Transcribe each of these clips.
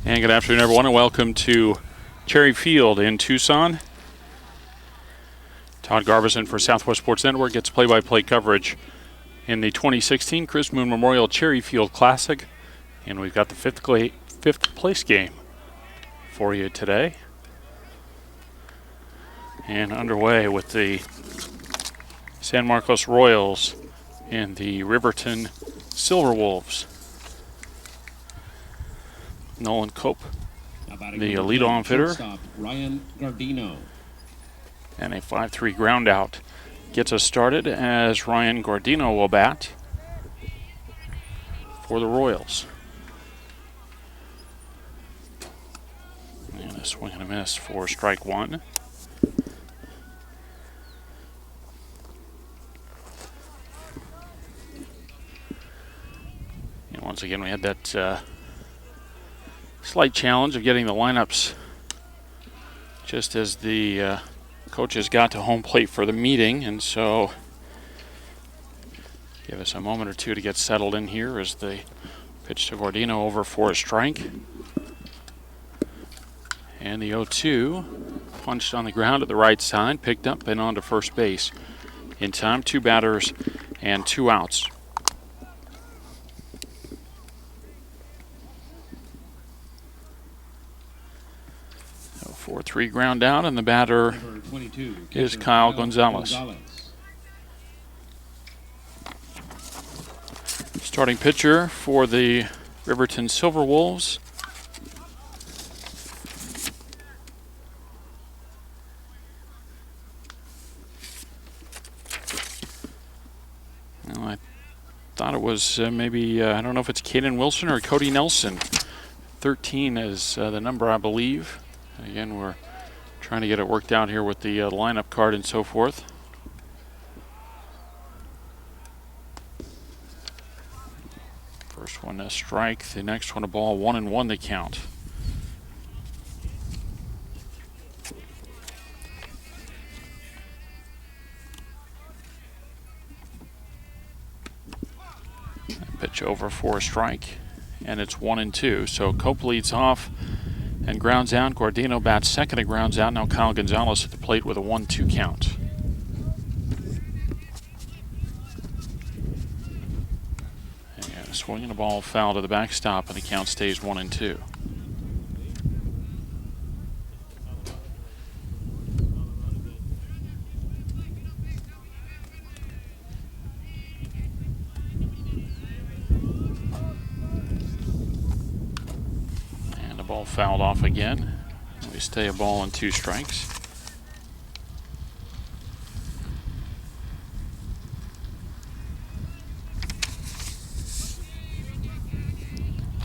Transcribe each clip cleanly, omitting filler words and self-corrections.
And good afternoon, everyone, and welcome to Cherry Field in Tucson. Todd Garbison for Southwest Sports Network gets play-by-play coverage in the 2016 Chris Moon Memorial Cherry Field Classic. And we've got the fifth place game for you today. And underway with the San Marcos Royals and the Riverton Silverwolves. Nolan Cope, the lead-on hitter, Ryan Gardino. and a 5-3 ground out gets us started as Ryan Gardino will bat for the Royals. And a swing and a miss for strike one. And once again, we had that slight challenge of getting the lineups just as the coaches got to home plate for the meeting, and so give us a moment or two to get settled in here as the pitch to Gardino over for a strike. And the 0-2 punched on the ground at the right side, picked up and onto first base in time. 2 batters and 2 outs. 4-3 ground out, and the batter is Kyle Gonzalez. Starting pitcher for the Riverton Silverwolves. Well, I thought it was maybe, I don't know if it's Caden Wilson or Cody Nelson. 13 is the number, I believe. Again, we're trying to get it worked out here with the lineup card and so forth. First one a strike, the next one a ball, 1-1 the count. Pitch over for a strike, and it's 1-2. So Cope leads off and grounds out. Gardino bats second and grounds out. Now Kyle Gonzalez at the plate with a 1-2 count. And a swing and a ball foul to the backstop, and the count stays 1-2. Ball fouled off again. We stay a ball and 2 strikes.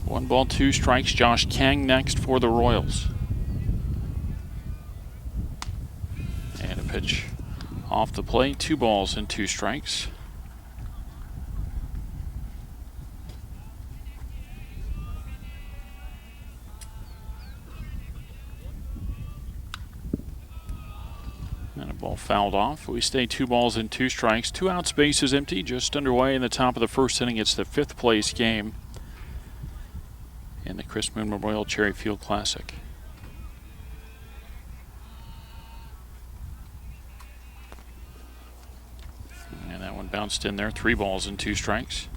One ball, 2 strikes. Josh Kang next for the Royals. And a pitch off the plate. 2 balls and 2 strikes. And a ball fouled off. We stay 2 balls and 2 strikes. 2 outs, base is empty. Just underway in the top of the first inning. It's the 5th place game in the Chris Moon Memorial Cherry Field Classic. And that one bounced in there. 3 balls and 2 strikes.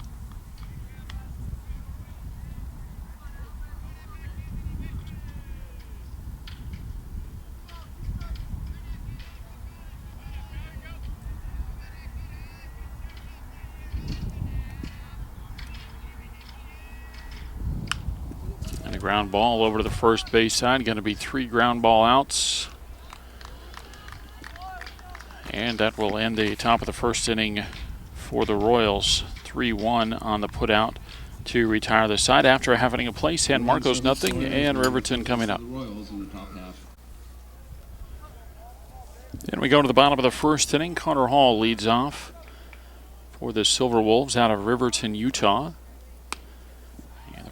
Ground ball over to the first base side. Going to be 3 ground ball outs. And that will end the top of the first inning for the Royals. 3-1 on the put out to retire the side after having a play. San Marcos nothing, and Riverton coming up. Then we go to the bottom of the first inning. Connor Hall leads off for the Silverwolves out of Riverton, Utah.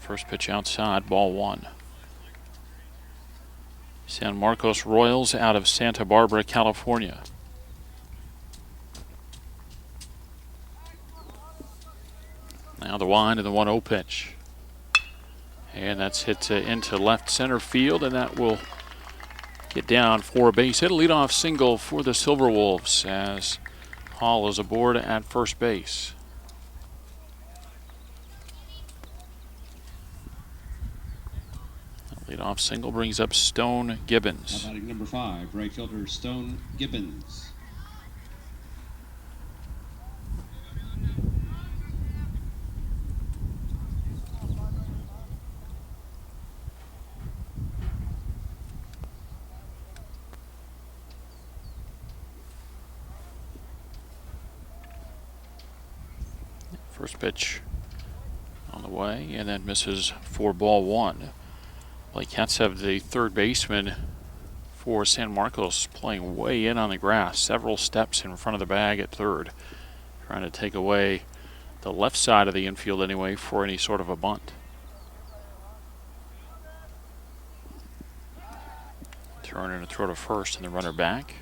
First pitch outside, ball 1. San Marcos Royals out of Santa Barbara, California. Now the wind and the 1-0 pitch. And that's hit into left center field, and that will get down for a base hit. A leadoff single for the Silverwolves as Hall is aboard at first base. Leadoff single brings up Stone Gibbons. Batting number 5, right fielder Stone Gibbons. First pitch on the way, and then misses for ball 1. Blake Katsev, the third baseman for San Marcos, playing way in on the grass, several steps in front of the bag at third, trying to take away the left side of the infield anyway for any sort of a bunt. Turn and a throw to first, and the runner back.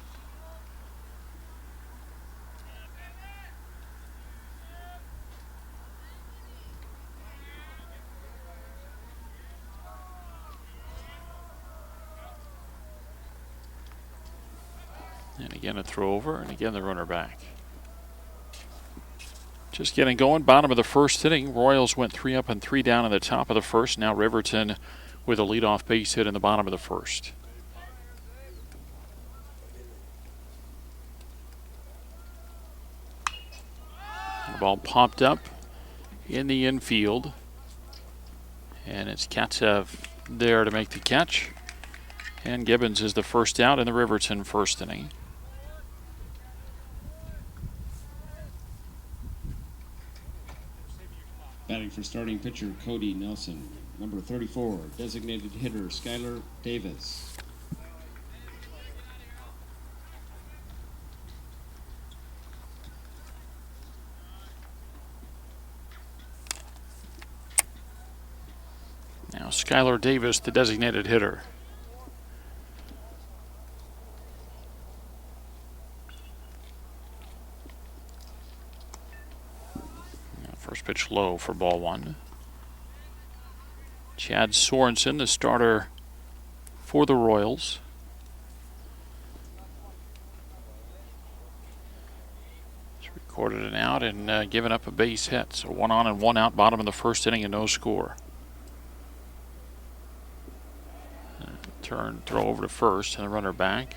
And again a throw over, and again the runner back. Just getting going, bottom of the first inning. Royals went 3 up and 3 down in the top of the first. Now Riverton with a leadoff base hit in the bottom of the first. The ball popped up in the infield, and it's Katsev there to make the catch. And Gibbons is the first out in the Riverton first inning. Batting for starting pitcher Cody Nelson. Number 34, designated hitter Skylar Davis. Now Skylar Davis, the designated hitter. First pitch low for ball 1. Chad Sorensen, the starter for the Royals. He's recorded an out and given up a base hit. So 1 on and 1 out, bottom of the first inning, and no score. Turn, throw over to first, and the runner back.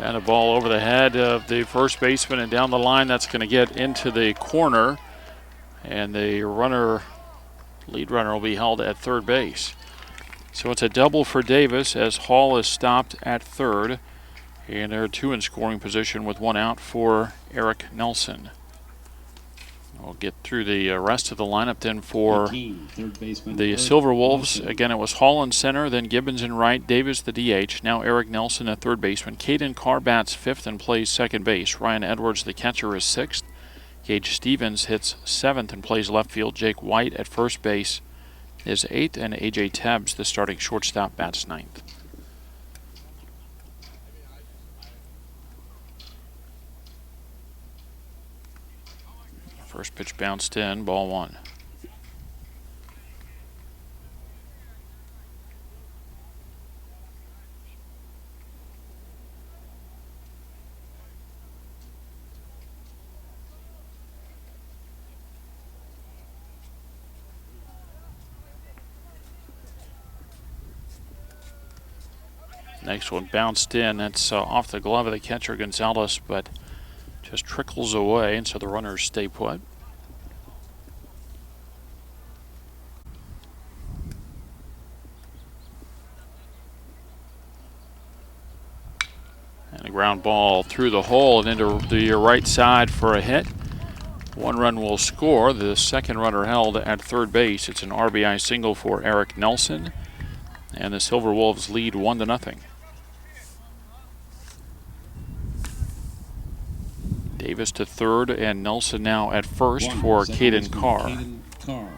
And a ball over the head of the first baseman and down the line. That's going to get into the corner. And the lead runner will be held at third base. So it's a double for Davis as Hall is stopped at third. And there are 2 in scoring position with 1 out for Eric Nelson. We'll get through the rest of the lineup then for the Silverwolves. Again, it was Hall in center, then Gibbons in right, Davis the DH. Now Eric Nelson at third baseman. Caden Carr bats 5th and plays second base. Ryan Edwards, the catcher, is 6th. Gage Stevens hits 7th and plays left field. Jake White at first base is 8th, and AJ Tebbs, the starting shortstop, bats 9th. First pitch bounced in, ball 1. Next one bounced in. That's off the glove of the catcher Gonzalez, but just trickles away, and so the runners stay put. And a ground ball through the hole and into the right side for a hit. 1 run will score. The second runner held at third base. It's an RBI single for Eric Nelson, and the Silverwolves lead 1-0. Davis to third, and Nelson now at first One, for second Caden baseman, Carr. Caden Carr.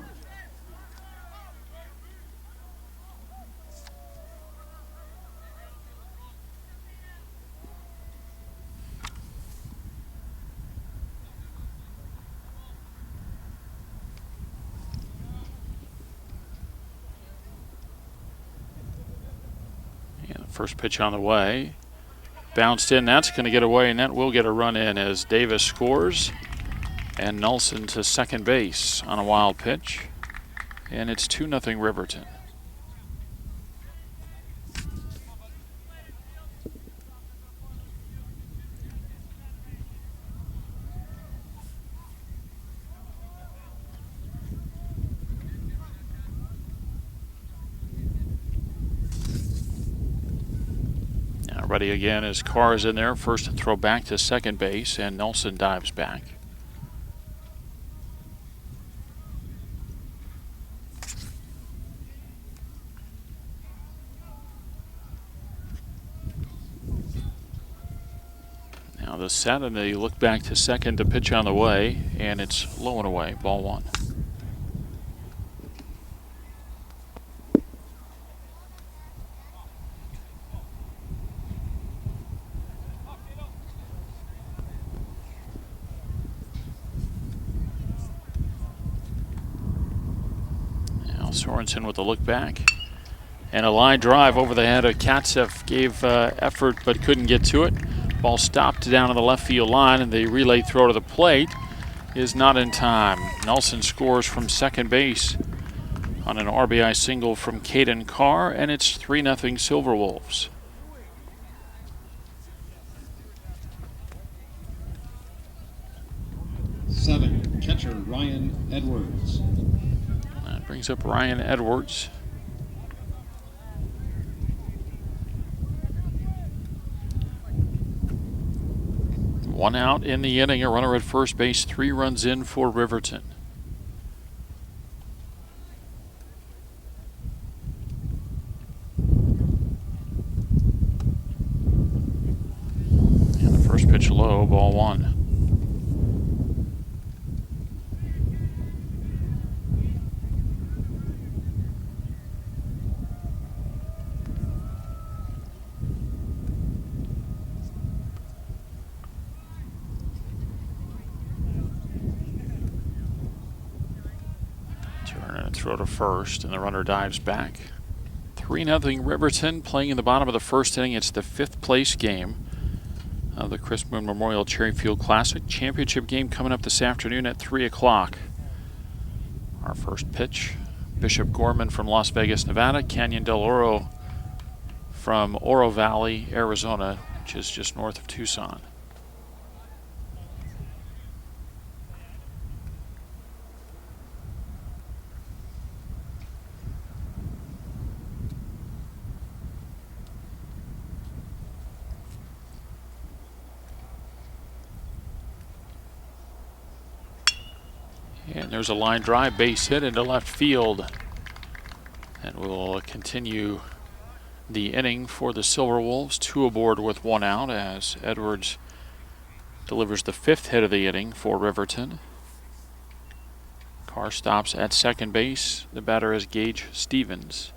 And the first pitch on the way. Bounced in, that's going to get away, and that will get a run in as Davis scores. And Nelson to second base on a wild pitch. And it's 2-0 Riverton. Now ready again as Carr is in there. First to throw back to second base, and Nelson dives back. Now the set, and they look back to second to pitch on the way, and it's low and away, ball one. Now Sorensen with a look back. And a line drive over the head of Katsev gave effort but couldn't get to it. Ball stopped down on the left field line, and the relay throw to the plate is not in time. Nelson scores from second base on an RBI single from Caden Carr, and it's 3-0 Silverwolves. Seven, catcher Ryan Edwards. That brings up Ryan Edwards. One out in the inning, a runner at first base, 3 runs in for Riverton. And the first pitch low, ball one. Throw to first, and the runner dives back. 3-0 Riverton, playing in the bottom of the first inning. It's the 5th place game of the Chris Moon Memorial Cherry Field Classic. Championship game coming up this afternoon at 3 o'clock. Our first pitch, Bishop Gorman from Las Vegas, Nevada, Canyon del Oro from Oro Valley, Arizona, which is just north of Tucson. And there's a line drive, base hit into left field. And we'll continue the inning for the Silverwolves. 2 aboard with 1 out as Edwards delivers the 5th hit of the inning for Riverton. Carr stops at second base. The batter is Gage Stevens.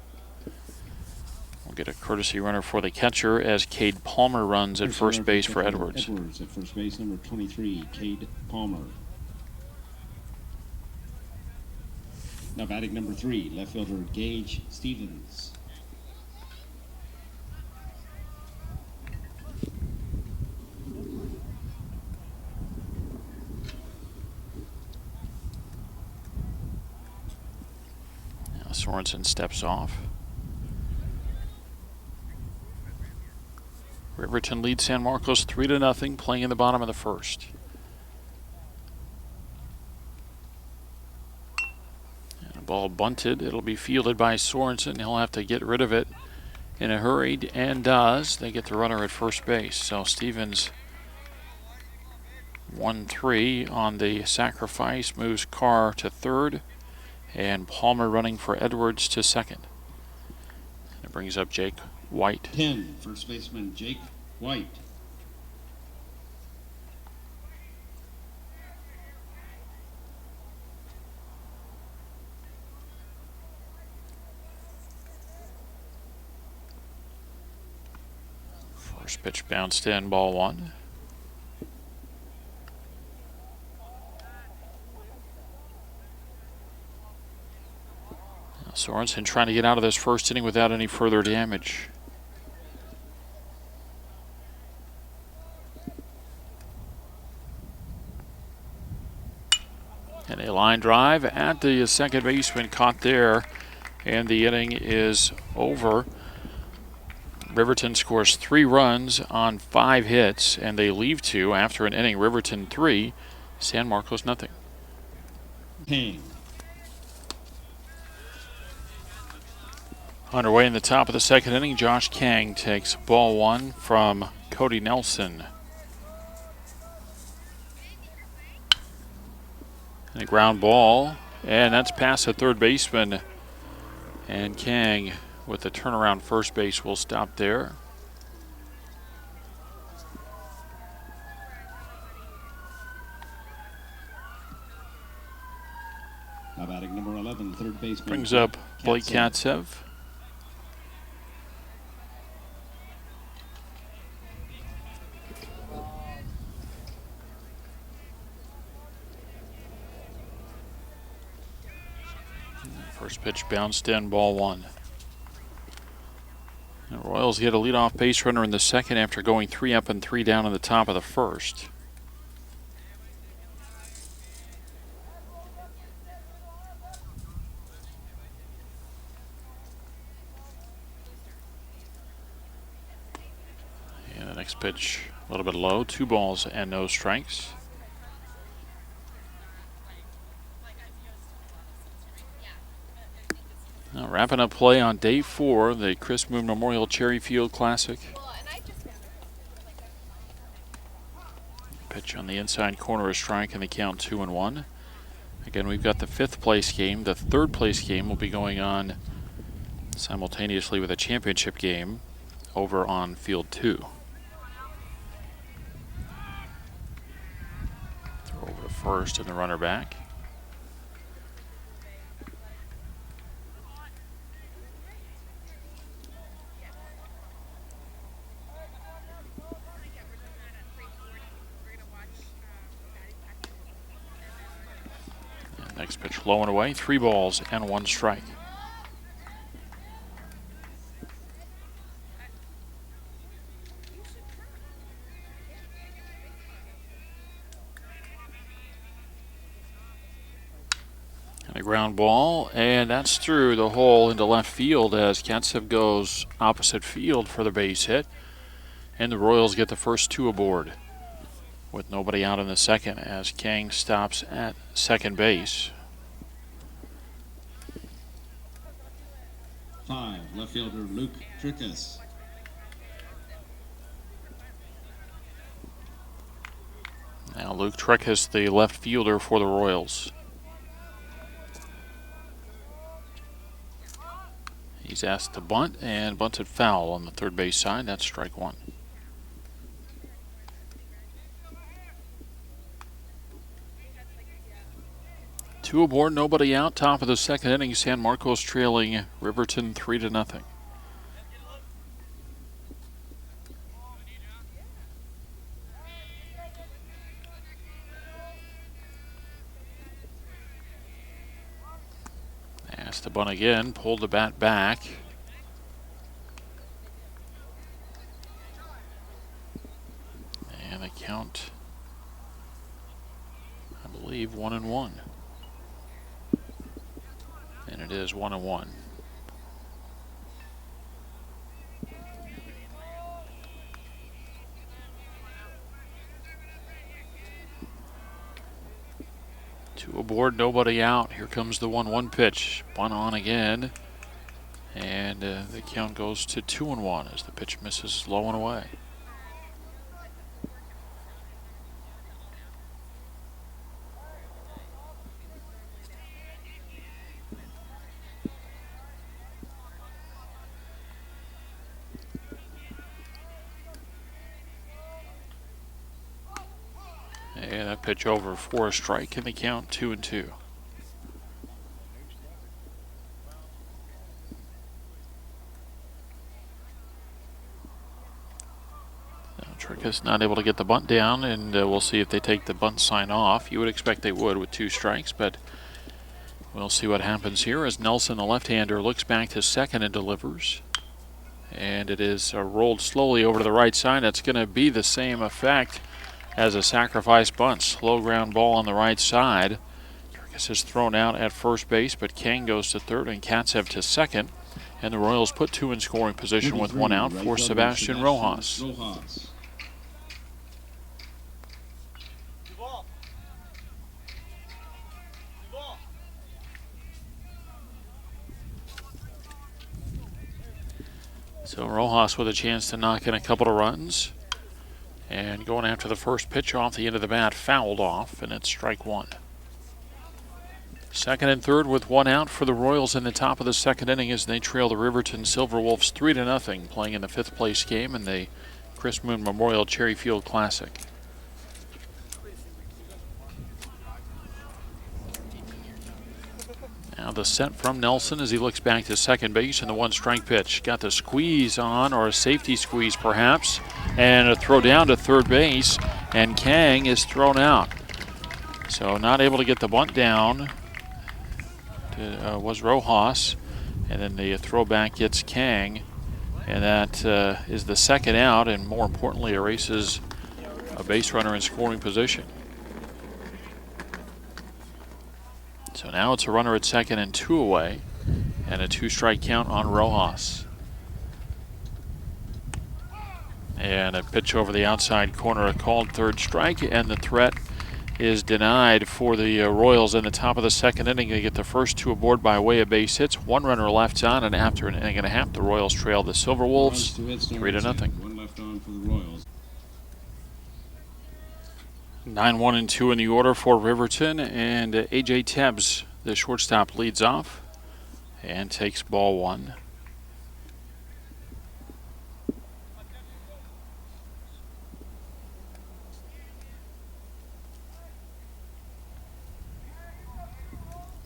We'll get a courtesy runner for the catcher as Cade Palmer runs at first base for Edwards. Edwards at first base, number 23, Cade Palmer. Now batting number 3, left fielder Gage Stevens. Now Sorensen steps off. Riverton leads San Marcos 3-0, playing in the bottom of the first. Ball bunted. It'll be fielded by Sorensen. He'll have to get rid of it in a hurry, and does. They get the runner at first base. So Stevens 1-3 on the sacrifice, moves Carr to third, and Palmer running for Edwards to second. And it brings up Jake White. 10, first baseman Jake White. First pitch bounced in, ball one. Now Sorensen trying to get out of this first inning without any further damage. And a line drive at the second baseman, caught there, and the inning is over. Riverton scores 3 runs on 5 hits, and they leave 2 after an inning. Riverton 3, San Marcos nothing. Kang. Underway in the top of the second inning, Josh Kang takes ball 1 from Cody Nelson. And a ground ball, and that's past the third baseman. And Kang, with the turnaround first base, will stop there. Now batting number 11, third baseman. Brings up Blake Katsev. First pitch bounced in, ball 1. The Royals get a leadoff base runner in the second after going 3 up and 3 down in the top of the first. And the next pitch a little bit low, 2 balls and no strikes. Now wrapping up play on day 4, the Chris Moon Memorial Cherry Field Classic. Pitch on the inside corner, a strike, and the count 2-1. Again, we've got the 5th place game. The 3rd place game will be going on simultaneously with a championship game over on field 2. Throw over to first and the runner back. Next pitch low and away, 3 balls and 1 strike. And a ground ball, and that's through the hole into left field as Katsev goes opposite field for the base hit. And the Royals get the first 2 aboard, with nobody out in the second as Kang stops at second base. 5, left fielder Luke Trickus. Now Luke Trickus, the left fielder for the Royals. He's asked to bunt and bunted foul on the third base side. That's strike 1. Two aboard, nobody out. Top of the second inning, San Marcos trailing Riverton 3-0. Asked to bunt again, pulled the bat back. And the count, I believe, 1-1. And it is 1-1. Two aboard, nobody out. Here comes the 1-1 pitch. Bunt on again. And the count goes to 2-1 as the pitch misses low and away. And that pitch over for a strike, and the count 2-2. Truckus not able to get the bunt down, and we'll see if they take the bunt sign off. You would expect they would with 2 strikes, but we'll see what happens here as Nelson, the left-hander, looks back to second and delivers. And it is rolled slowly over to the right side. That's going to be the same effect as a sacrifice bunt. Slow ground ball on the right side. Truckus is thrown out at first base, but Kang goes to third and Katsev to second. And the Royals put 2 in scoring position with 1 out for Sebastian Rojas. So Rojas with a chance to knock in a couple of runs. And going after the first pitch off the end of the bat, fouled off, and it's strike 1. Second and third with 1 out for the Royals in the top of the second inning as they trail the Riverton Silverwolves 3-0, playing in the 5th place game in the Chris Moon Memorial Cherry Field Classic. Now the set from Nelson as he looks back to second base and the 1-strike pitch. Got the squeeze on, or a safety squeeze perhaps, and a throw down to third base, and Kang is thrown out. So not able to get the bunt down was Rojas, and then the throwback gets Kang, and that is the second out, and more importantly erases a base runner in scoring position. So now it's a runner at second and 2 away, and a 2-strike count on Rojas. And a pitch over the outside corner, a called 3rd strike, and the threat is denied for the Royals in the top of the second inning. They get the first 2 aboard by way of base hits. 1 runner left on, and after an inning and a half, the Royals trail the Silverwolves 3-0. 1 left on for the Royals. 9-1-2 in the order for Riverton, and A.J. Tebbs, the shortstop, leads off and takes ball 1.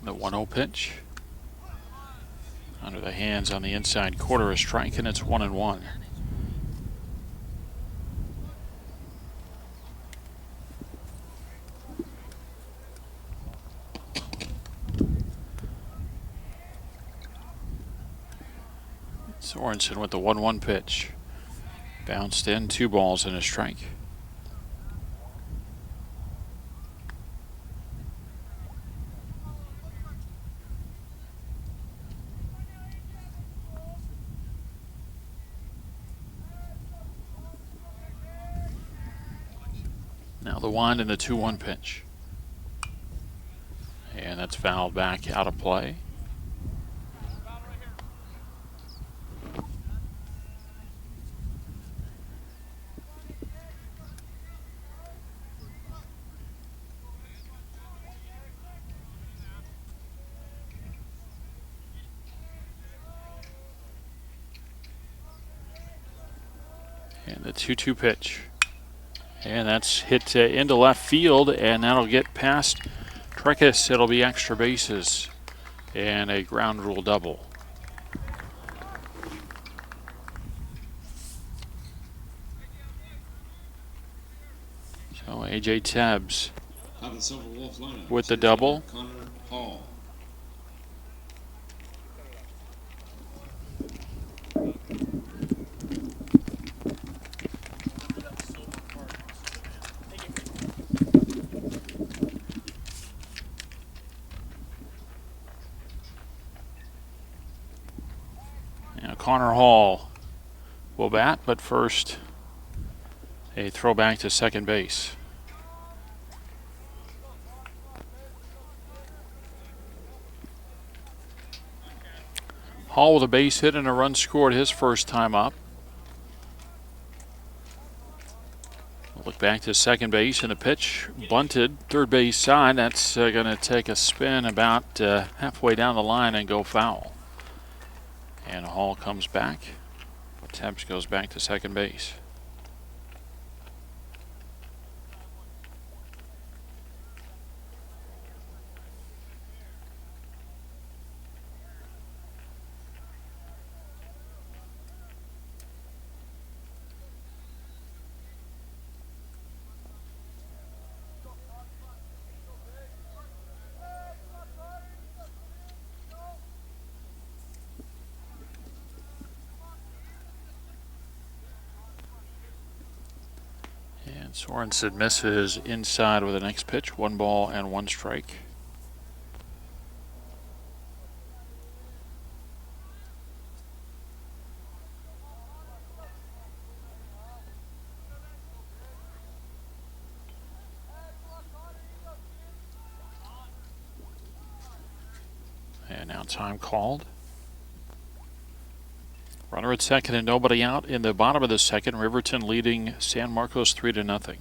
The 1-0 pitch. Under the hands on the inside corner, a strike, and it's 1-1. Sorensen with the 1-1 pitch. Bounced in, 2 balls and a strike. Now the wind and the 2-1 pitch. And that's fouled back out of play. And the 2-2 pitch. And that's hit into left field, and that'll get past Truckus. It'll be extra bases and a ground rule double. So A.J. Tebbs with the double. Connor Hall. Connor Hall will bat, but first a throw back to second base. Hall with a base hit and a run scored his first time up. Look back to second base, and the pitch bunted third base side. That's going to take a spin about halfway down the line and go foul. And Hall comes back. Tebbs goes back to second base. And Sorensen misses inside with the next pitch. 1 ball and 1 strike. And now time called. Runner at second and nobody out in the bottom of the second. Riverton leading San Marcos 3-0.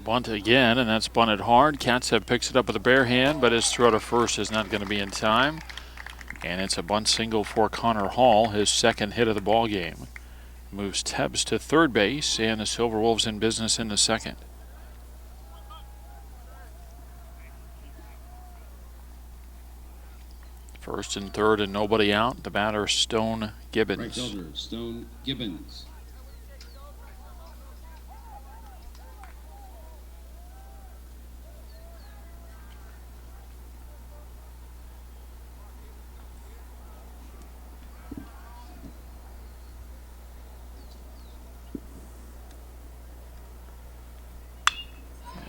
Bunt again, and that's bunted hard. Katsev picks it up with a bare hand, but his throw to first is not going to be in time. And it's a bunt single for Connor Hall, his second hit of the ball game. Moves Tebbs to third base, and the Silverwolves in business in the second. First and third and nobody out. The batter, Stone Gibbons. Right fielder, Stone Gibbons.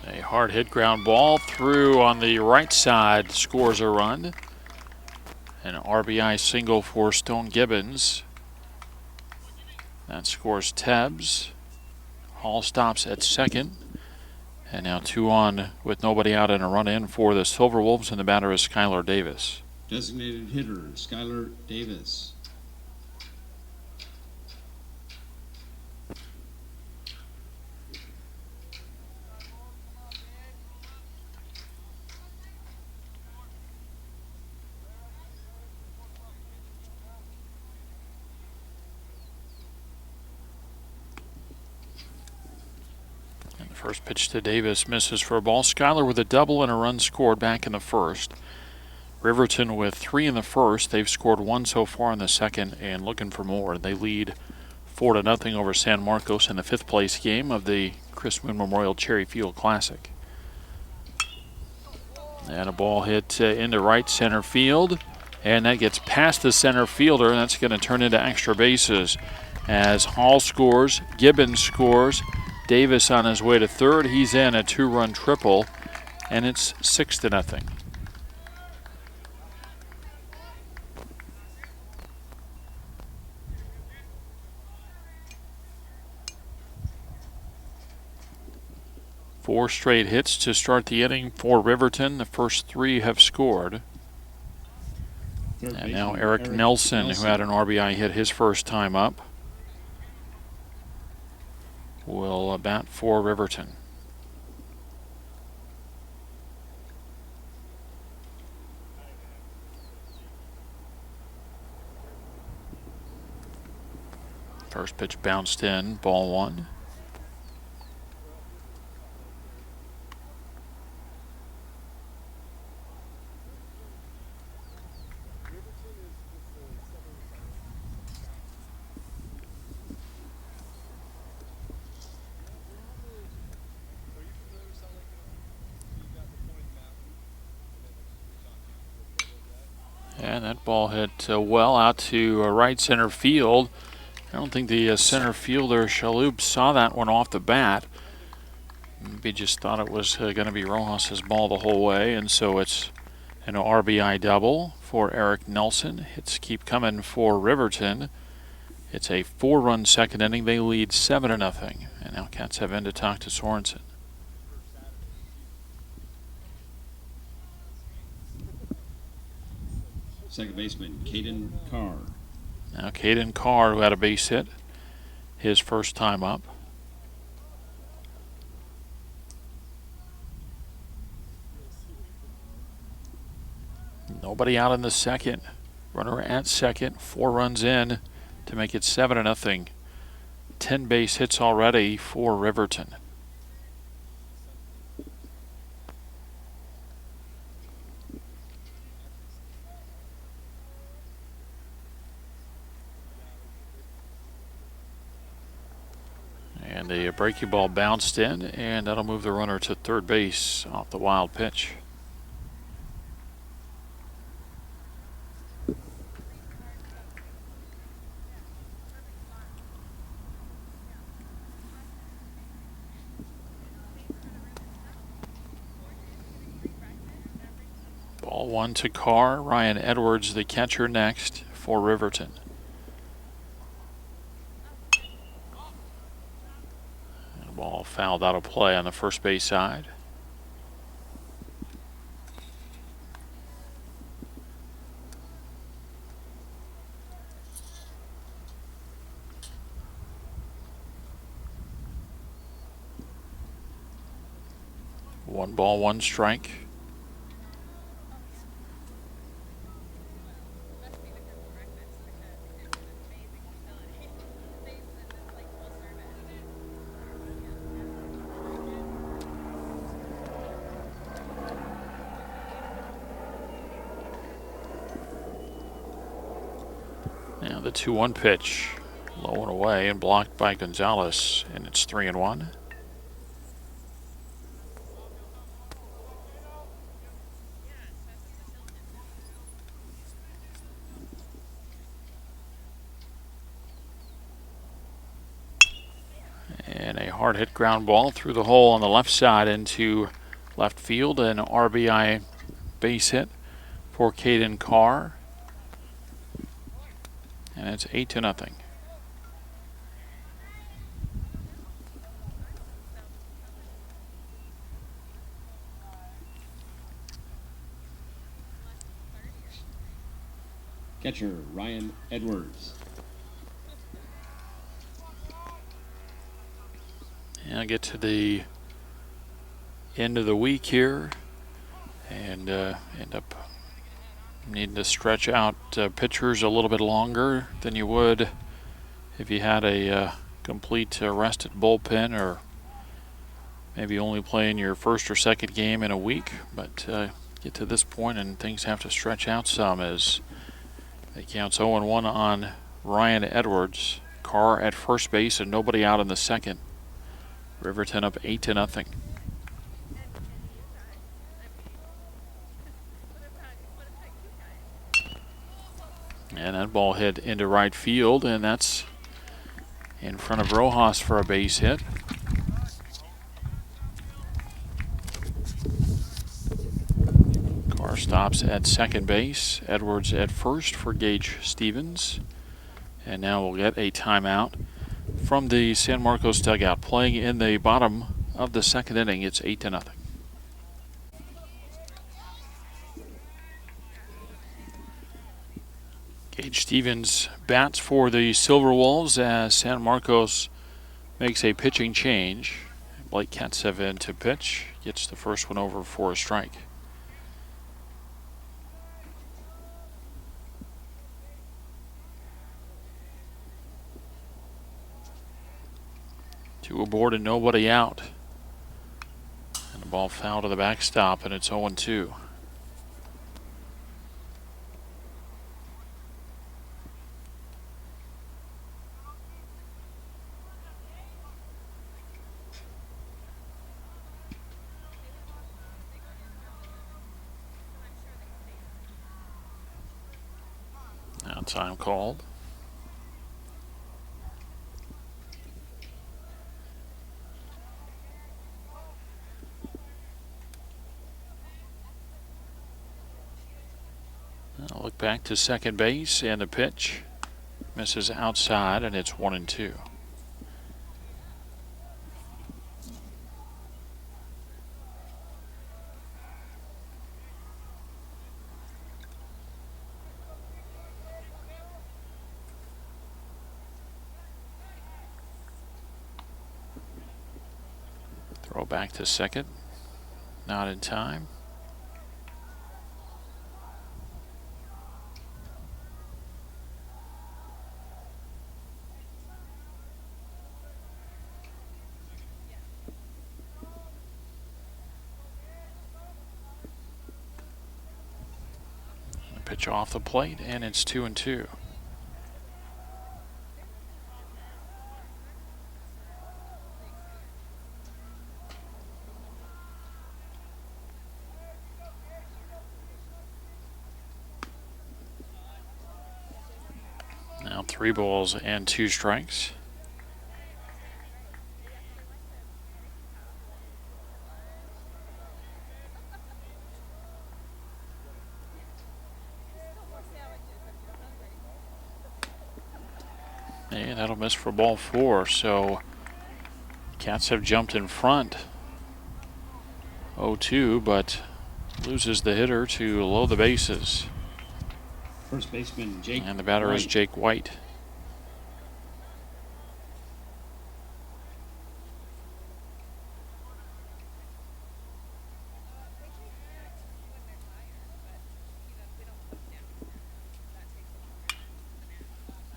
A hard hit ground ball through on the right side, scores a run. An RBI single for Stone Gibbons. That scores Tebbs. Hall stops at second. And now 2 on with nobody out and a run in for the Silverwolves, and the batter is Skylar Davis. Designated hitter, Skylar Davis. First pitch to Davis misses for a ball. Skylar with a double and a run scored back in the first. Riverton with 3 in the first. They've scored 1 so far in the second and looking for more. They lead 4-0 over San Marcos in the 5th place game of the Chris Moon Memorial Cherry Field Classic. And a ball hit into right center field. And that gets past the center fielder, and that's going to turn into extra bases. As Hall scores, Gibbons scores. Davis on his way to third. He's in a 2-run triple, and it's 6-0. Four straight hits to start the inning for Riverton. The first 3 have scored. And now Eric Nelson, who had an RBI hit his first time up, will bat for Riverton. First pitch bounced in, ball 1. And that ball hit well out to right center field. I don't think the center fielder, Shalhoub, saw that one off the bat. Maybe just thought it was going to be Rojas's ball the whole way, and so it's an RBI double for Eric Nelson. Hits keep coming for Riverton. It's a 4-run second inning. They lead 7-0. And now Cats have in to talk to Sorensen. Second baseman, Caden Carr. Now Caden Carr, who had a base hit his first time up. Nobody out in the second. Runner at second, 4 runs in to make it 7-0. 10 base hits already for Riverton. And the breaking ball bounced in, and that'll move the runner to third base off the wild pitch. Ball one to Carr. Ryan Edwards, the catcher, next for Riverton. And the ball fouled out of play on the first base side. One ball, one strike. Now the 2-1 pitch, low and away and blocked by Gonzalez, and it's 3-1. And a hard hit ground ball through the hole on the left side into left field. An RBI base hit for Caden Carr. And it's 8-0. Catcher Ryan Edwards. And I get to the end of the week here and end up needing to stretch out pitchers a little bit longer than you would if you had a complete rested bullpen, or maybe only playing your first or second game in a week. But get to this point and things have to stretch out some as it counts 0-1 on Ryan Edwards. Carr at first base and nobody out in the second. Riverton up 8-0. And that ball hit into right field, and that's in front of Rojas for a base hit. Carr stops at second base. Edwards at first for Gage Stevens. And now we'll get a timeout from the San Marcos dugout. Playing in the bottom of the second inning, it's 8-0. Gage Stevens bats for the Silverwolves as San Marcos makes a pitching change. Blake Katsev in to pitch. Gets the first one over for a strike. Two aboard and nobody out. And the ball foul to the backstop, and it's 0-2. Now time called. I'll look back to second base, and the pitch misses outside, and it's 1-2. Throw back to second. Not in time. Pitch off the plate, and it's 2-2. Now 3 balls and 2 strikes. that'll miss for ball 4. So Cats have jumped in front 0-2, but loses the hitter to load the bases. First baseman Jake And the batter White. is Jake White.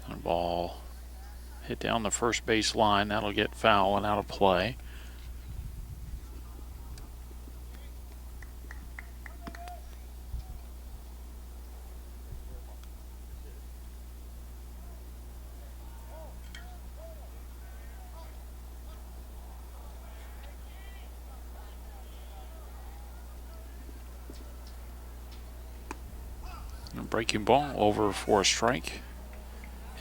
And ball hit down the first base line. That'll get foul and out of play. Breaking ball over for a strike.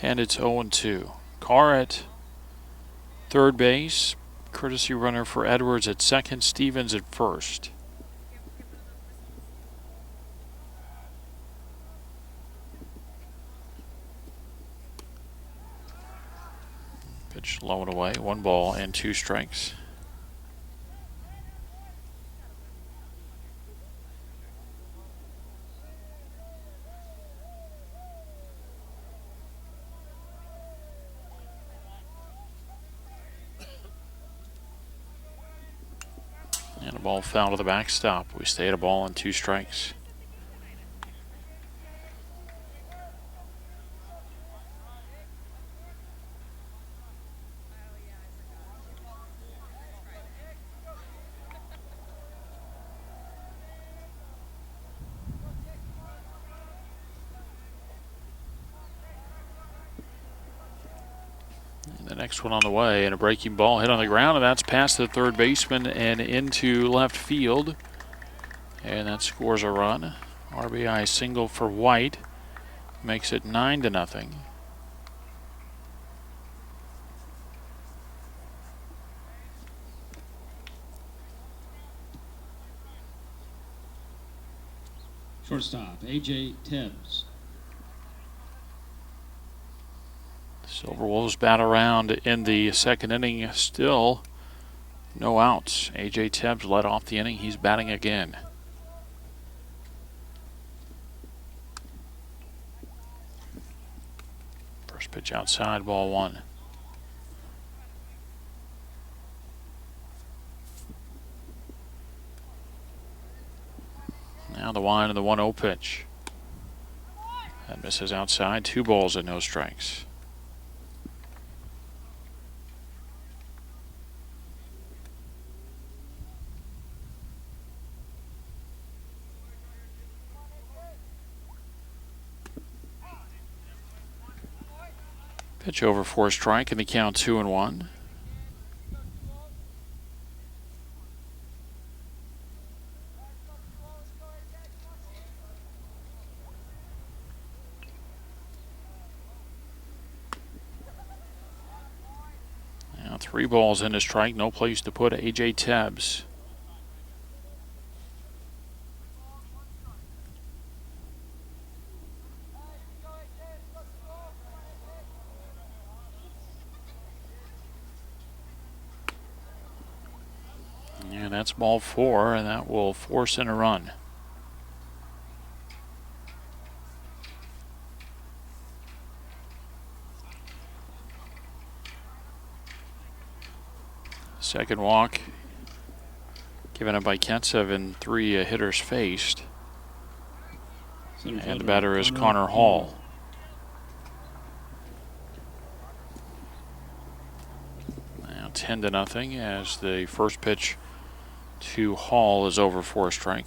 And it's 0-2. Carr at third base. Courtesy runner for Edwards at second. Stevens at first. Pitch low and away. 1 ball and 2 strikes. And a ball foul to the backstop. We stay at a ball and 2 strikes. And the next one on the way, and a breaking ball hit on the ground, and that's past the third baseman and into left field. And that scores a run. RBI single for White. Makes it 9-0. Shortstop A.J. Tibbs. Silverwolves bat around in the second inning. Still no outs. A.J. Tibbs led off the inning. He's batting again. First pitch outside, ball 1. Now the wind and the 1-0 pitch. That misses outside. 2 balls and no strikes. Pitch over for a strike, and the count 2-1. Now 3 balls in a strike, no place to put A.J. Tibbs. And that's ball 4, and that will force in a run. Second walk given up by Kentsev, and 3 hitters faced. And the batter is Connor Hall. Now 10-0 as the first pitch to Hall is over for a strike.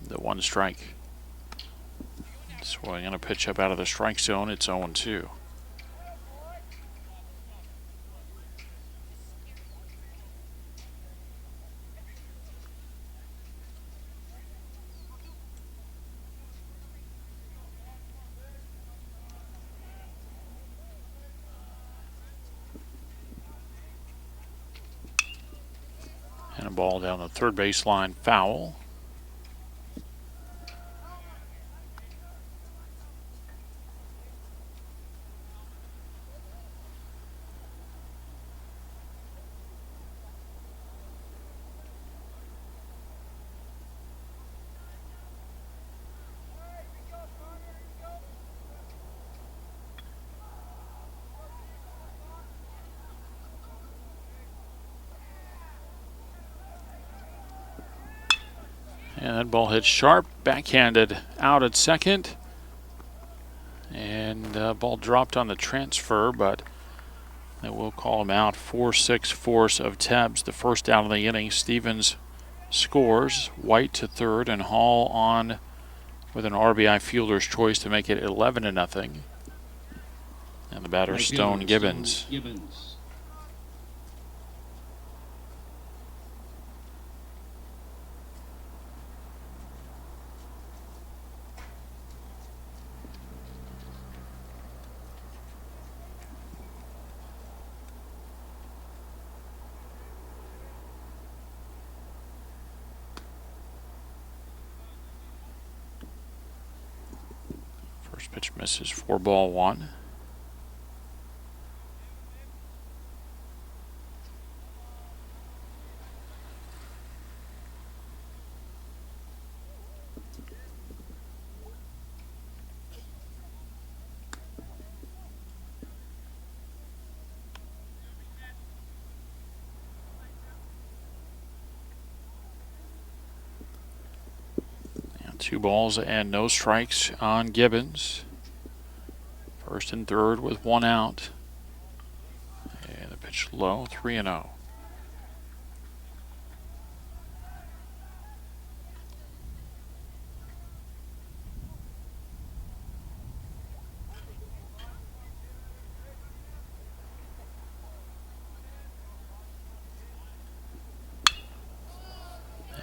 The 1 strike. Swinging a pitch up out of the strike zone. It's 0-2. And a ball down the third baseline, foul. And that ball hit sharp, backhanded out at second. And ball dropped on the transfer, but they will call him out. 4-6 force of Tebbs, the first out of the inning. Stevens scores, White to third, and Hall on with an RBI fielder's choice to make it 11-0. And the batter, Stone Gibbons. First pitch misses, 4-1. Now 2 balls and no strikes on Gibbons. First and third with 1 out. And the pitch low, 3-0.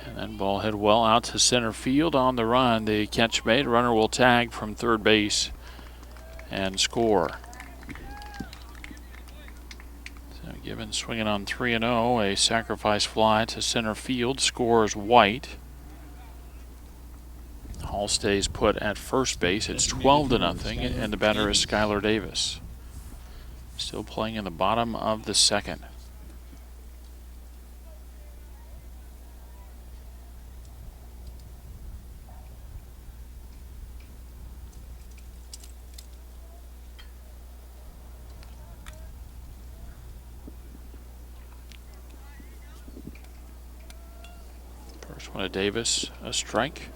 And then ball hit well out to center field on the run. The catch made. Runner will tag from third base and score. So Gibbons swinging on 3-0. A sacrifice fly to center field. Scores White. Hall stays put at first base. It's 12-0, and the batter is Skylar Davis. Still playing in the bottom of the second. First one to Davis, a strike.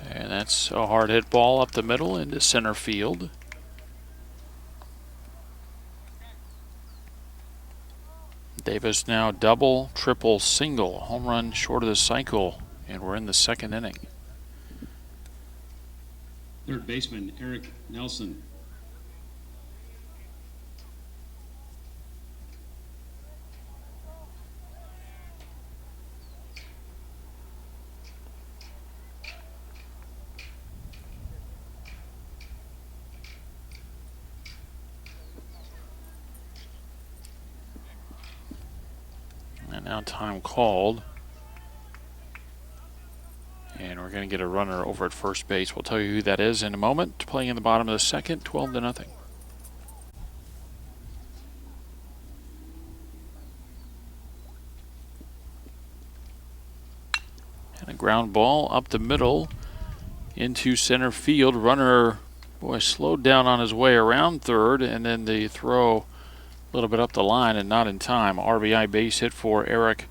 And that's a hard hit ball up the middle into center field. Davis now double, triple, single, home run short of the cycle, and we're in the second inning. Third baseman Eric Nelson. And now time called. And we're going to get a runner over at first base. We'll tell you who that is in a moment. Playing in the bottom of the second, 12-0. And a ground ball up the middle into center field. Runner, boy, slowed down on his way around third, and then the throw a little bit up the line and not in time. RBI base hit for Eric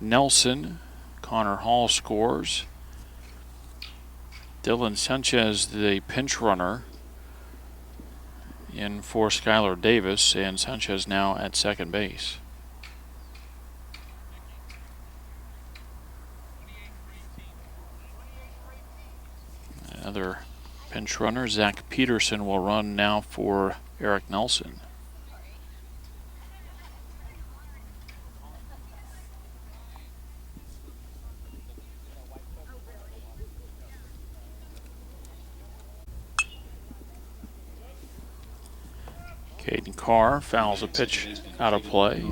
Nelson. Connor Hall scores. Dylan Sanchez, the pinch runner, in for Skylar Davis, and Sanchez now at second base. Another pinch runner, Zach Peterson, will run now for Eric Nelson. Caden Carr fouls a pitch out of play.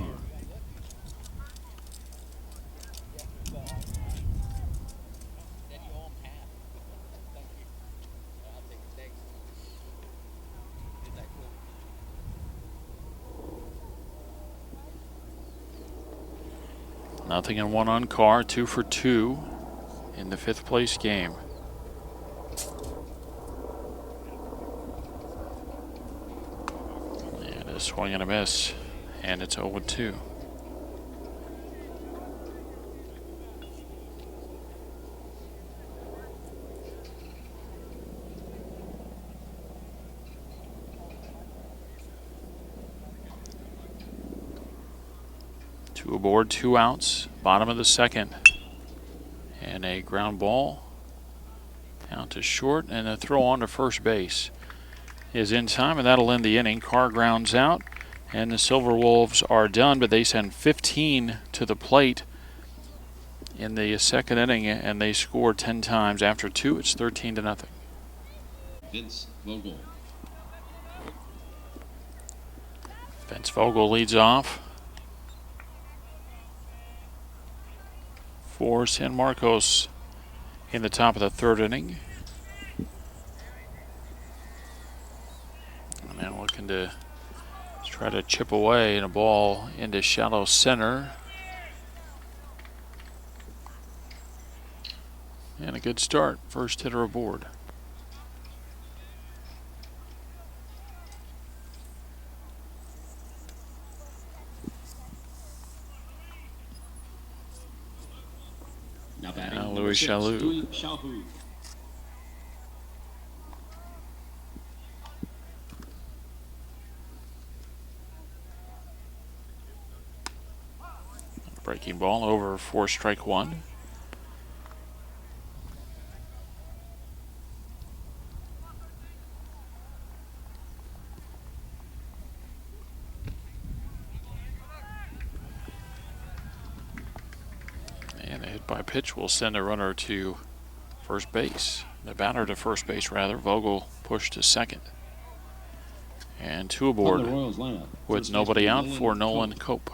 Nothing in one on Carr, 2 for 2 in the 5th place game. And a swing and a miss, and it's 0-2. Two aboard, 2 outs, bottom of the 2nd. And a ground ball down to short, and a throw on to first base is in time, and that'll end the inning. Carr grounds out, and the Silverwolves are done, but they send 15 to the plate in the 2nd inning, and they score 10 times. After 2, it's 13-0. Vince Vogel. Vince Vogel leads off for San Marcos in the top of the 3rd inning. And then looking to try to chip away in a ball into shallow center. And a good start. First hitter aboard. Now Louis Chaloux. Breaking ball over for strike 1. And a hit by pitch will send a runner to first base. The batter to first base, rather. Vogel pushed to 2nd. And 2 aboard with nobody out for Nolan Cope.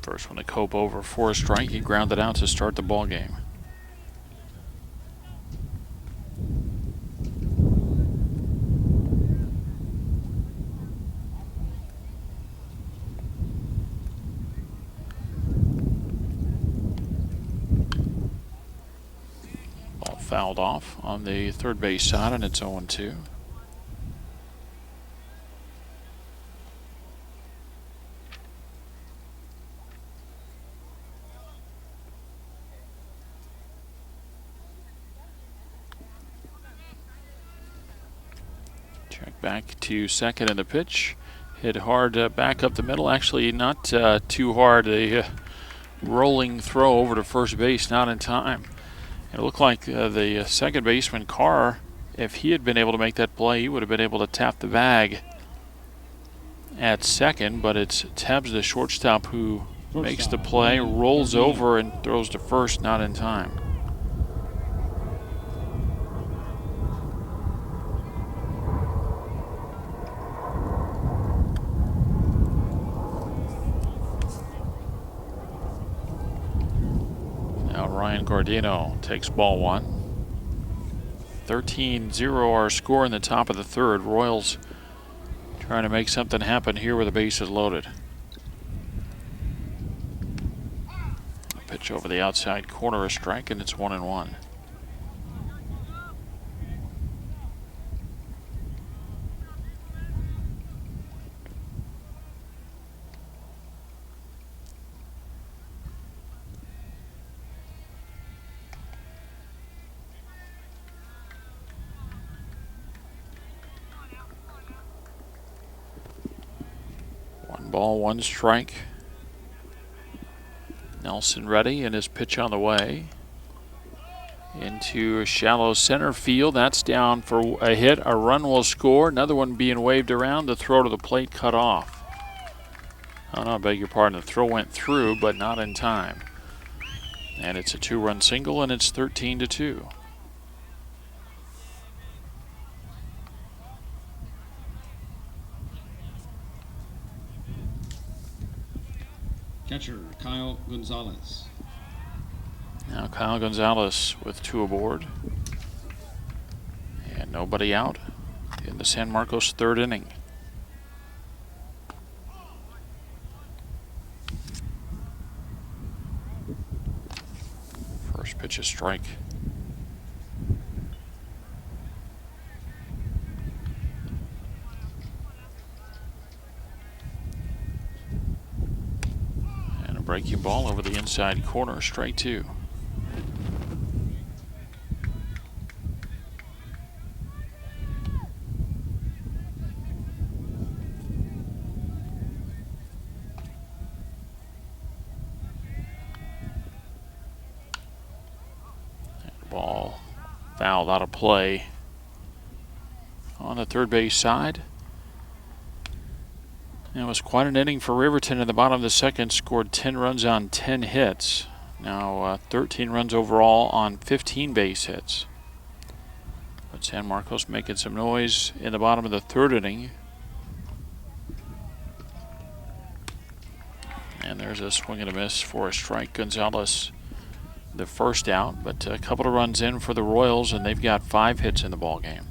First one to Cope over for a strike. He grounded out to start the ball game. Ball fouled off on the 3rd base side, and it's 0-2. Check back to 2nd in the pitch. Hit hard back up the middle. Actually, not too hard. A rolling throw over to first base, not in time. It looked like the 2nd baseman, Carr, if he had been able to make that play, he would have been able to tap the bag at 2nd, but it's Tebbs, the shortstop, who makes the play, rolls over and throws to first, not in time. Ryan Gardino takes ball 1. 13-0 our score in the top of the 3rd. Royals trying to make something happen here with the bases loaded. Pitch over the outside corner, a strike, and it's 1-1. Ball, 1 strike. Nelson ready, and his pitch on the way. Into a shallow center field. That's down for a hit. A run will score. Another one being waved around. The throw to the plate cut off. Oh no, I beg your pardon. The throw went through, but not in time. And it's a 2-run single, and it's 13-2. Catcher, Kyle Gonzalez. Now Kyle Gonzalez with 2 aboard. And nobody out in the San Marcos 3rd inning. First pitch is strike. And a breaking ball over the inside corner, strike 2. Ball fouled out of play on the third base side. It was quite an inning for Riverton in the bottom of the second. Scored 10 runs on 10 hits. Now 13 runs overall on 15 base hits. But San Marcos making some noise in the bottom of the 3rd inning. And there's a swing and a miss for a strike. Gonzalez the first out, but a couple of runs in for the Royals, and they've got 5 hits in the ball game.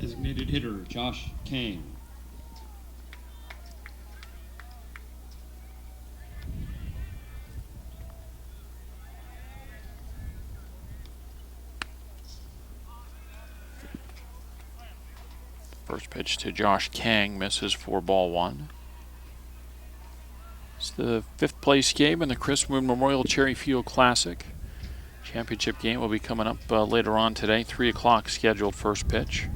Designated hitter, Josh Kang. First pitch to Josh Kang misses for ball 1. It's the 5th place game in the Chris Moon Memorial Cherry Field Classic. Championship game will be coming up later on today. 3 o'clock scheduled first pitch.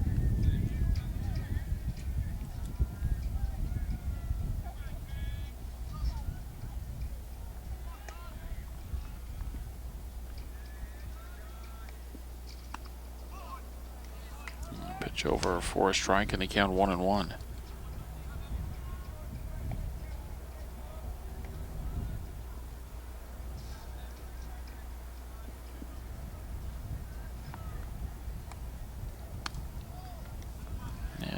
Pitch over for a strike, and they count 1-1.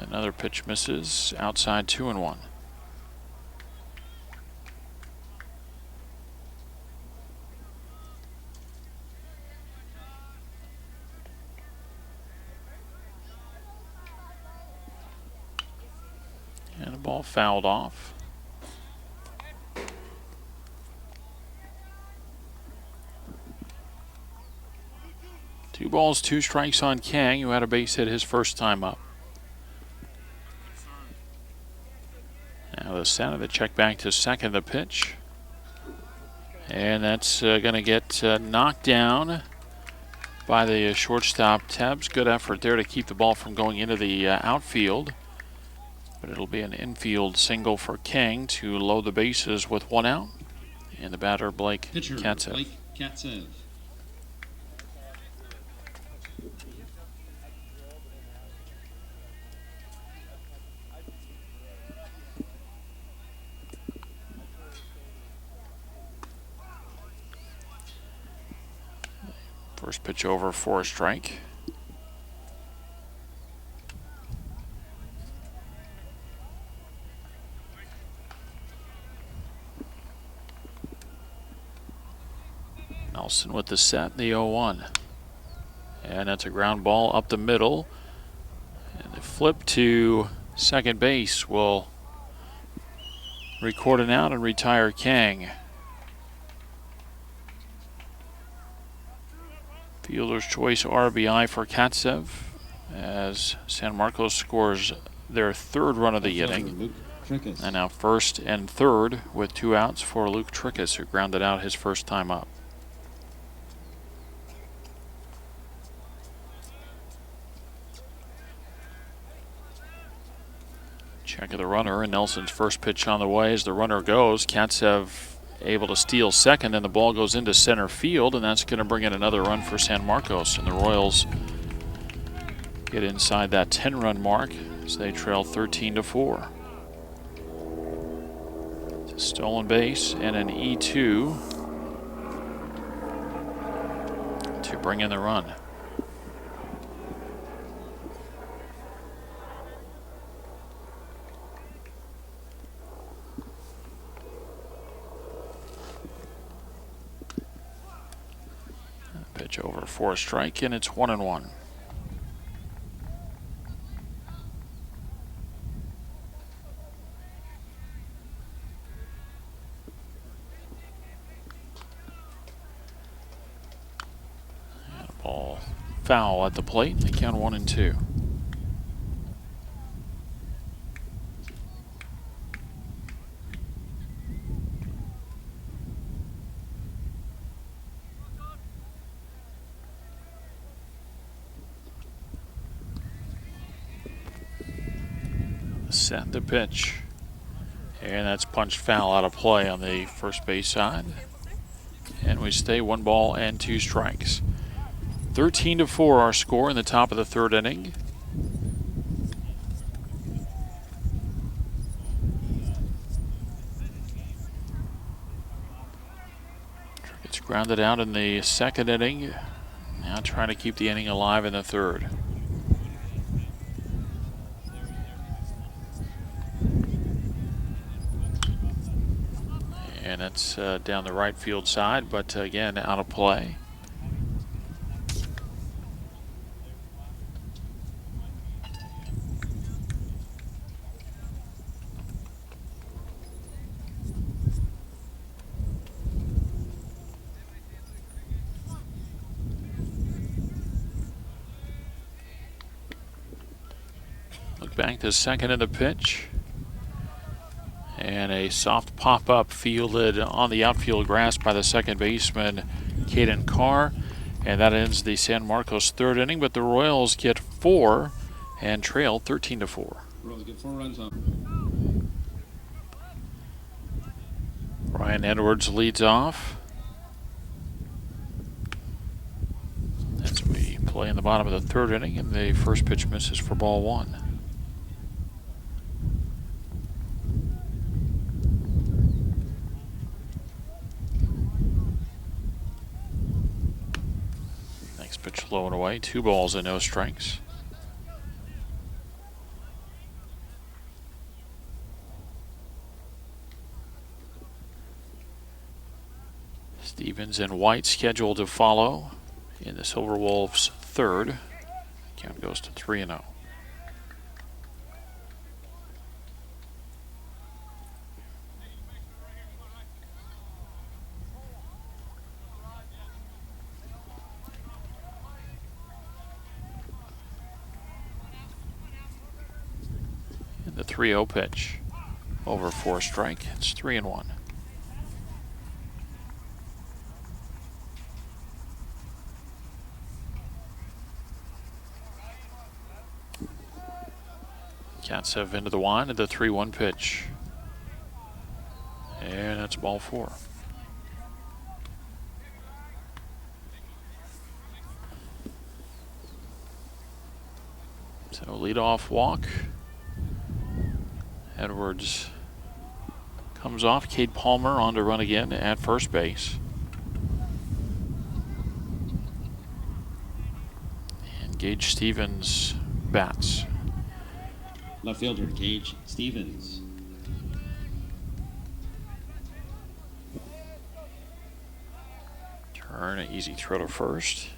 Another pitch misses outside, 2-1. And a ball fouled off. Two balls, 2 strikes on Kang, who had a base hit his first time up. Now the center, the check back to second, the pitch. And that's going to get knocked down by the shortstop Tebbs. Good effort there to keep the ball from going into the outfield. But it'll be an infield single for Kang to load the bases with 1 out. And the batter, Blake Katsev. Blake Katsev. First pitch over for a strike. Nelson with the set, the 0-1. And that's a ground ball up the middle. And the flip to second base will record an out and retire Kang. Fielder's choice RBI for Katsev as San Marcos scores their 3rd run of the inning. And now first and third with 2 outs for Luke Trickus, who grounded out his first time up. Check of the runner, and Nelson's first pitch on the way as the runner goes. Katsev able to steal second, and the ball goes into center field, and that's going to bring in another run for San Marcos. And the Royals get inside that 10-run mark as they trail 13-4. Stolen base and an E2 to bring in the run. Pitch over for a strike, and it's 1-1. And a ball foul at the plate. They count 1-2. Set the pitch. And that's punched foul out of play on the first base side. And we stay 1 ball and 2 strikes. 13-4 our score in the top of the third inning. It's grounded out in the second inning. Now trying to keep the inning alive in the third. And it's down the right field side, but again, out of play. Look back to second in the pitch. And a soft pop-up fielded on the outfield grass by the second baseman, Caden Carr. And that ends the San Marcos third inning, but the Royals get 4 and trail 13-4. Royals get 4 runs on. Ryan Edwards leads off as we play in the bottom of the third inning, and the first pitch misses for ball 1. Pitch low and away, 2 balls and no strikes. Stevens and White scheduled to follow in the Silverwolves third. Count goes to 3-0. The 3-0 pitch over for a strike. It's 3-1. Katsev into the wind at the 3-1 pitch. And that's ball 4. So leadoff walk. Edwards comes off. Cade Palmer on to run again at first base. And Gage Stevens bats. Left fielder Gage Stevens. Turn, an easy throw to first.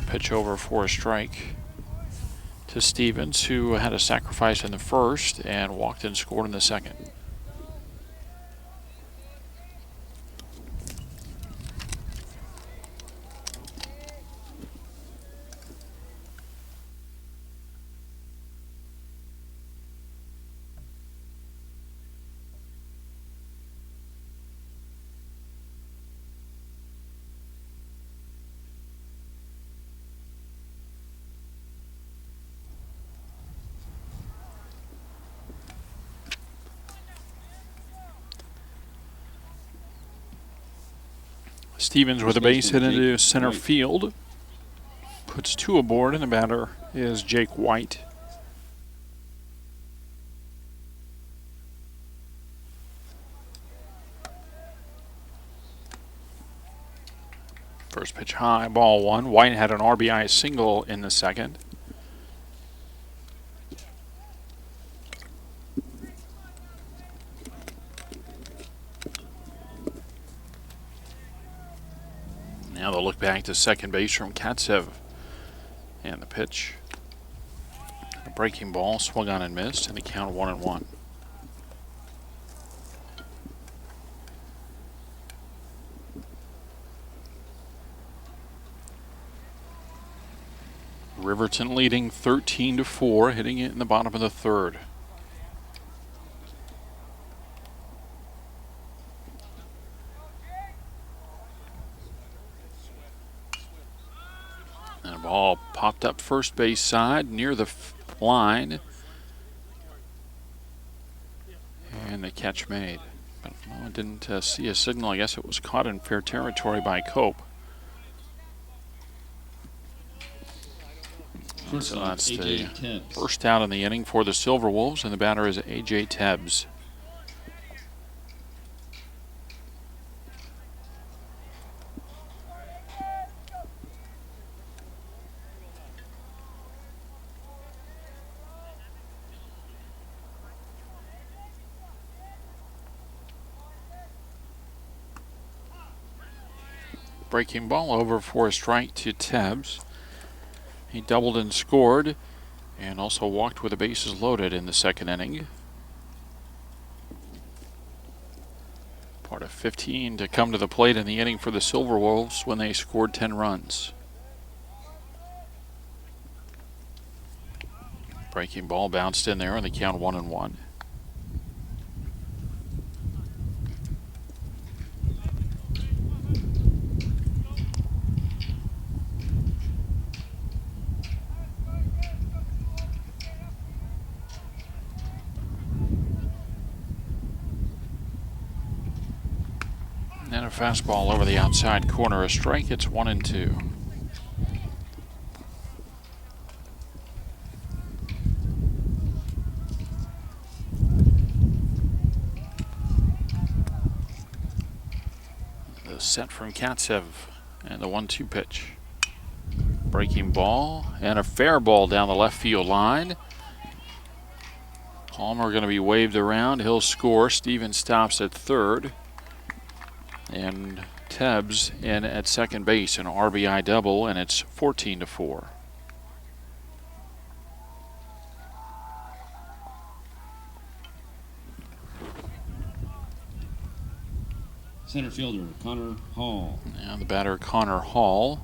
Pitch over for a strike to Stevens, who had a sacrifice in the first and walked and scored in the second. Stevens with a base hit into center field. Puts 2 aboard, and the batter is Jake White. First pitch high, ball 1. White had an RBI single in the second. Now they'll look back to second base from Katsev. And the pitch. A breaking ball, swung on and missed, and the count 1-1. Riverton leading 13-4, hitting it in the bottom of the third. And a ball popped up first base side near the line. And the catch made. But I didn't see a signal. I guess it was caught in fair territory by Cope. So that's the first out in the inning for the Silverwolves, and the batter is A.J. Tebbs. Breaking ball over for a strike to Tebbs. He doubled and scored, and also walked with the bases loaded in the second inning. Part of 15 to come to the plate in the inning for the Silverwolves when they scored 10 runs. Breaking ball bounced in there, and the count 1-1. And a fastball over the outside corner, a strike. It's 1-2. The set from Katsev and the 1-2 pitch. Breaking ball and a fair ball down the left field line. Palmer going to be waved around. He'll score. Stevens stops at third. And Tebbs in at second base, an RBI double, and it's 14-4. Center fielder Connor Hall. Now the batter Connor Hall.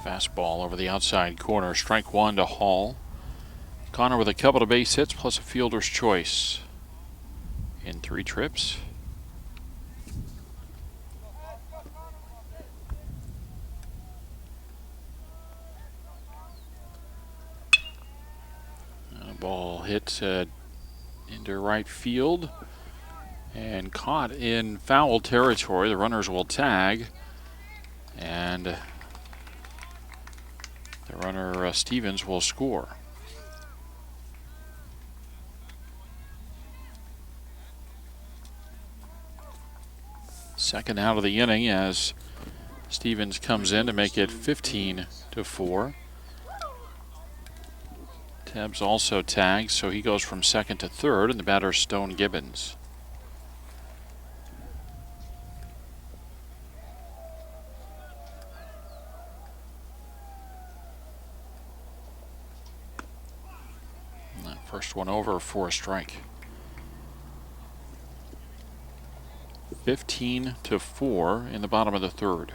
Fastball over the outside corner. Strike 1 to Hall. Connor with a couple of base hits plus a fielder's choice in 3 trips. And a ball hit into right field and caught in foul territory. The runners will tag, and the runner Stevens will score. Second out of the inning as Stevens comes in to make it 15-4. Tebbs also tags, so he goes from second to third, and the batter Stone Gibbons. First one over for a strike. 15-4 in the bottom of the third.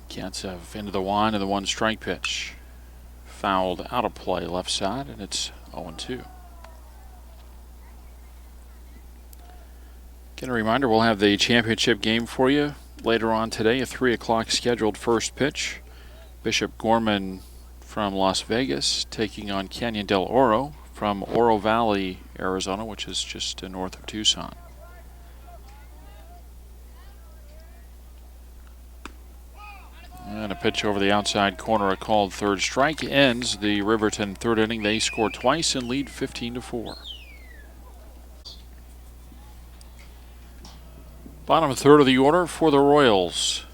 Katsev into the wind and the 1-strike pitch. Fouled out of play left side, and it's 0-2. Again, a reminder, we'll have the championship game for you later on today, a 3 o'clock scheduled first pitch. Bishop Gorman from Las Vegas taking on Canyon del Oro from Oro Valley, Arizona, which is just north of Tucson. And a pitch over the outside corner, a called third strike, ends the Riverton third inning. They score twice and lead 15-4. Bottom third of the order for the Royals.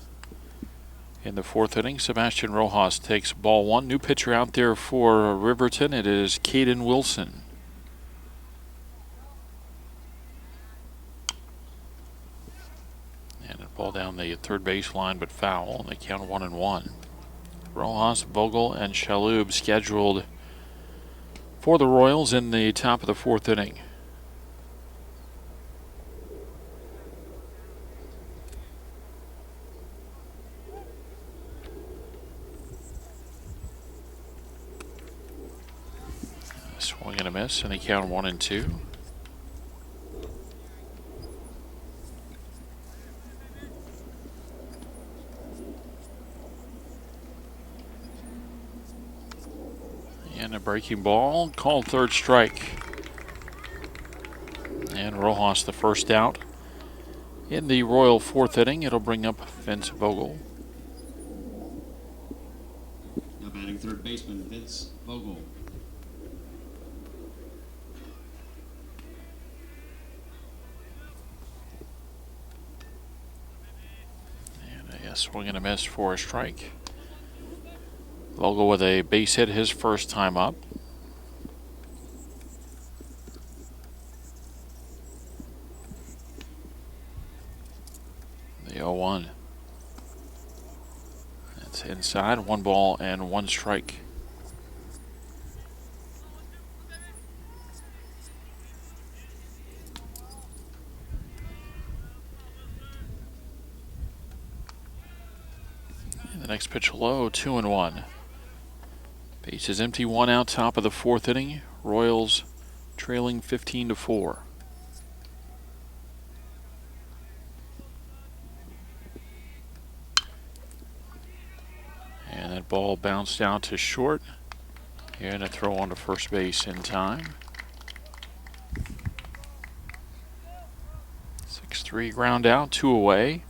In the fourth inning, Sebastian Rojas takes ball one. New pitcher out there for Riverton. It is Caden Wilson. And a ball down the third base line, but foul, and they count 1-1. Rojas, Vogel, and Shalhoub scheduled for the Royals in the top of the fourth inning. Swing and a miss, and they count 1-2. And a breaking ball, called third strike. And Rojas the first out. In the Royal fourth inning, it'll bring up Vince Vogel. Now batting third baseman, Vince Vogel. And a swing and a miss for a strike. Vogel with a base hit his first time up. The 0-1. That's inside, 1 ball and 1 strike. And the next pitch low, 2-1. Base is empty, 1 out, top of the fourth inning. Royals trailing 15-4. And that ball bounced out to short. And a throw on to first base in time. 6-3 ground out, 2 away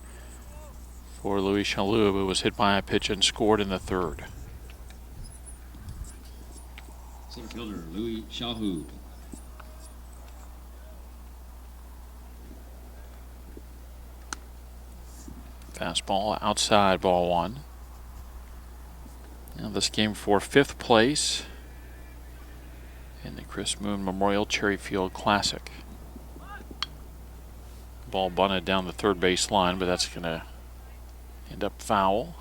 for Louis Shalhoub, who was hit by a pitch and scored in the third. Center fielder, Louis Shalhoub. Fastball outside, ball 1. Now this game for 5th place in the Chris Moon Memorial Cherry Field Classic. Ball bunted down the third base line, but that's going to end up foul.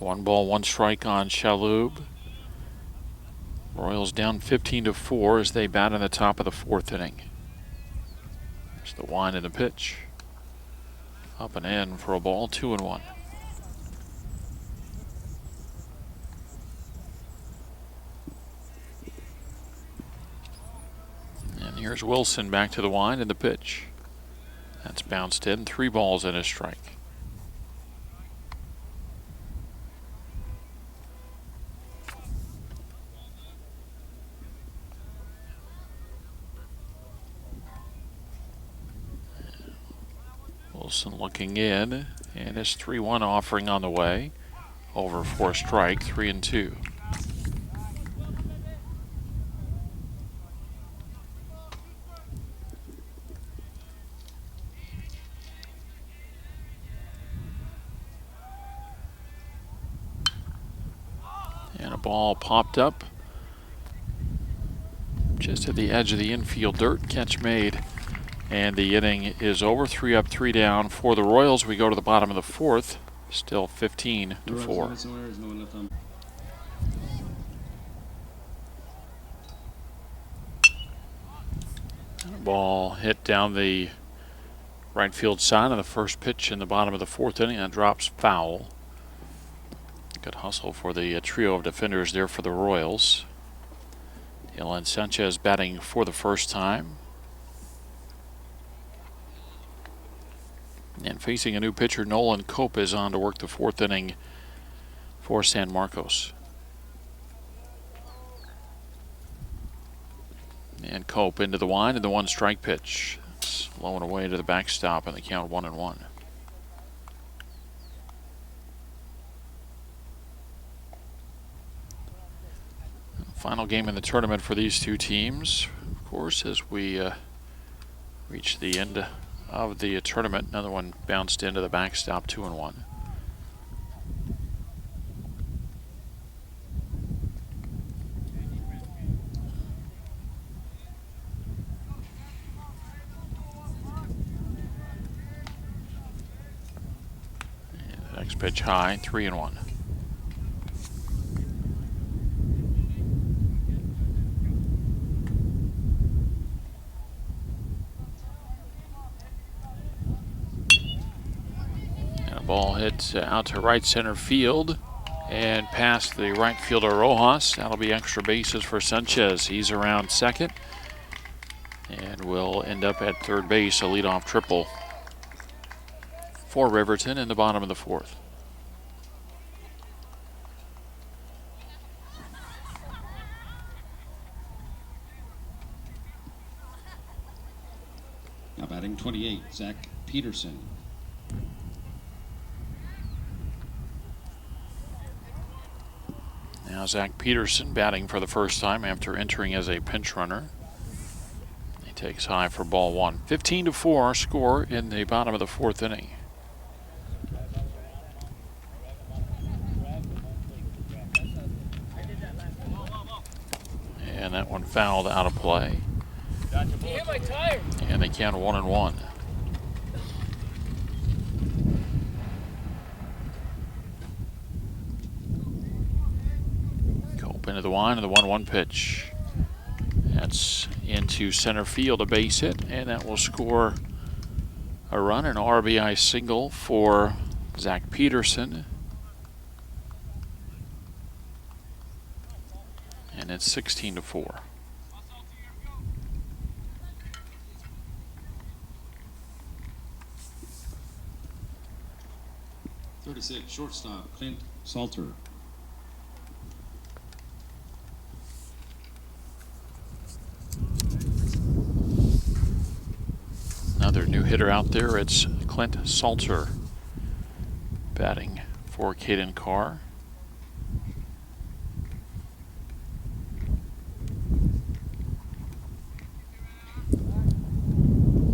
One ball, 1 strike on Shalhoub. Royals down 15-4 as they bat in the top of the fourth inning. There's the wind and the pitch. Up and in for a ball, 2-1. And here's Wilson back to the wind and the pitch. That's bounced in, 3 balls and a strike. Wilson looking in, and his 3-1 offering on the way. Over for a strike, 3-2. And a ball popped up just at the edge of the infield dirt. Catch made. And the inning is over. 3 up, 3 down for the Royals. We go to the bottom of the fourth. Still 15-4. Ball hit down the right field side on the first pitch in the bottom of the fourth inning. That drops foul. Good hustle for the trio of defenders there for the Royals. Dylan Sanchez batting for the first time. And facing a new pitcher, Nolan Cope is on to work the fourth inning for San Marcos. And Cope into the wind and the 1-strike pitch. It's low and away to the backstop and the count 1-1. Final game in the tournament for these two teams. Of course, as we reach the end of the tournament, another one bounced into the backstop, 2-1. And the next pitch high, 3-1. Ball hit out to right center field and past the right fielder Rojas. That'll be extra bases for Sanchez. He's around second and will end up at third base, a leadoff triple for Riverton in the bottom of the fourth. Now batting 28, Zach Peterson. Now Zach Peterson batting for the first time after entering as a pinch runner. He takes high for ball one. 15-4 score in the bottom of the fourth inning. And that one fouled out of play. And they count 1-1. Into the wind and the 1-1 pitch. That's into center field, a base hit, and that will score a run, an RBI single for Zach Peterson. And it's 16-4. .36 shortstop Clint Salter. Another new hitter out there. It's Clint Salter batting for Caden Carr.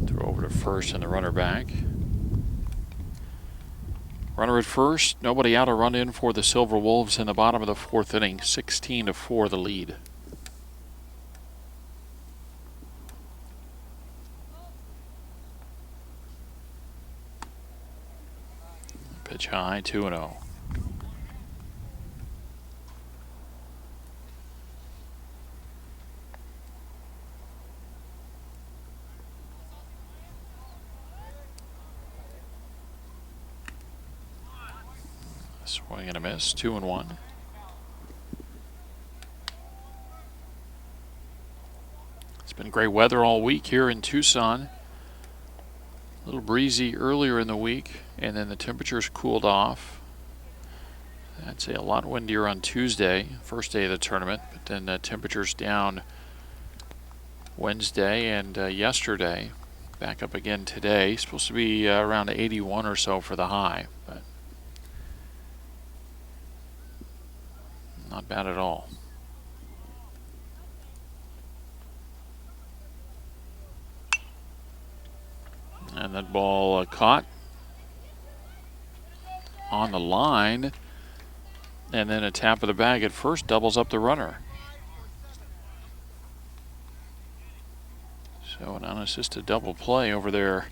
Throw over to first and the runner back. Runner at first, nobody out, a run in for the Silverwolves in the bottom of the fourth inning. 16-4 the lead. Pitch high, 2-0. Swing and a miss, 2-1. It's been great weather all week here in Tucson. A little breezy earlier in the week, and then the temperatures cooled off. I'd say a lot windier on Tuesday, first day of the tournament, but then the temperatures down Wednesday and yesterday. Back up again today. Supposed to be around 81 or so for the high, but not bad at all. And that ball caught on the line, and then a tap of the bag at first doubles up the runner. So an unassisted double play over there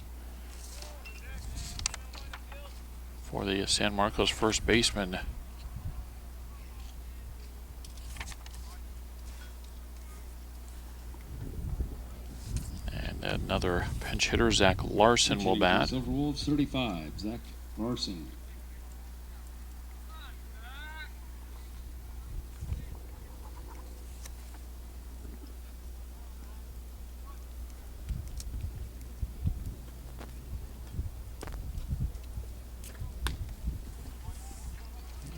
for the San Marcos first baseman. And Another pinch hitter, Zach Larson, will bat. Silverwolves 35, Zach Larson.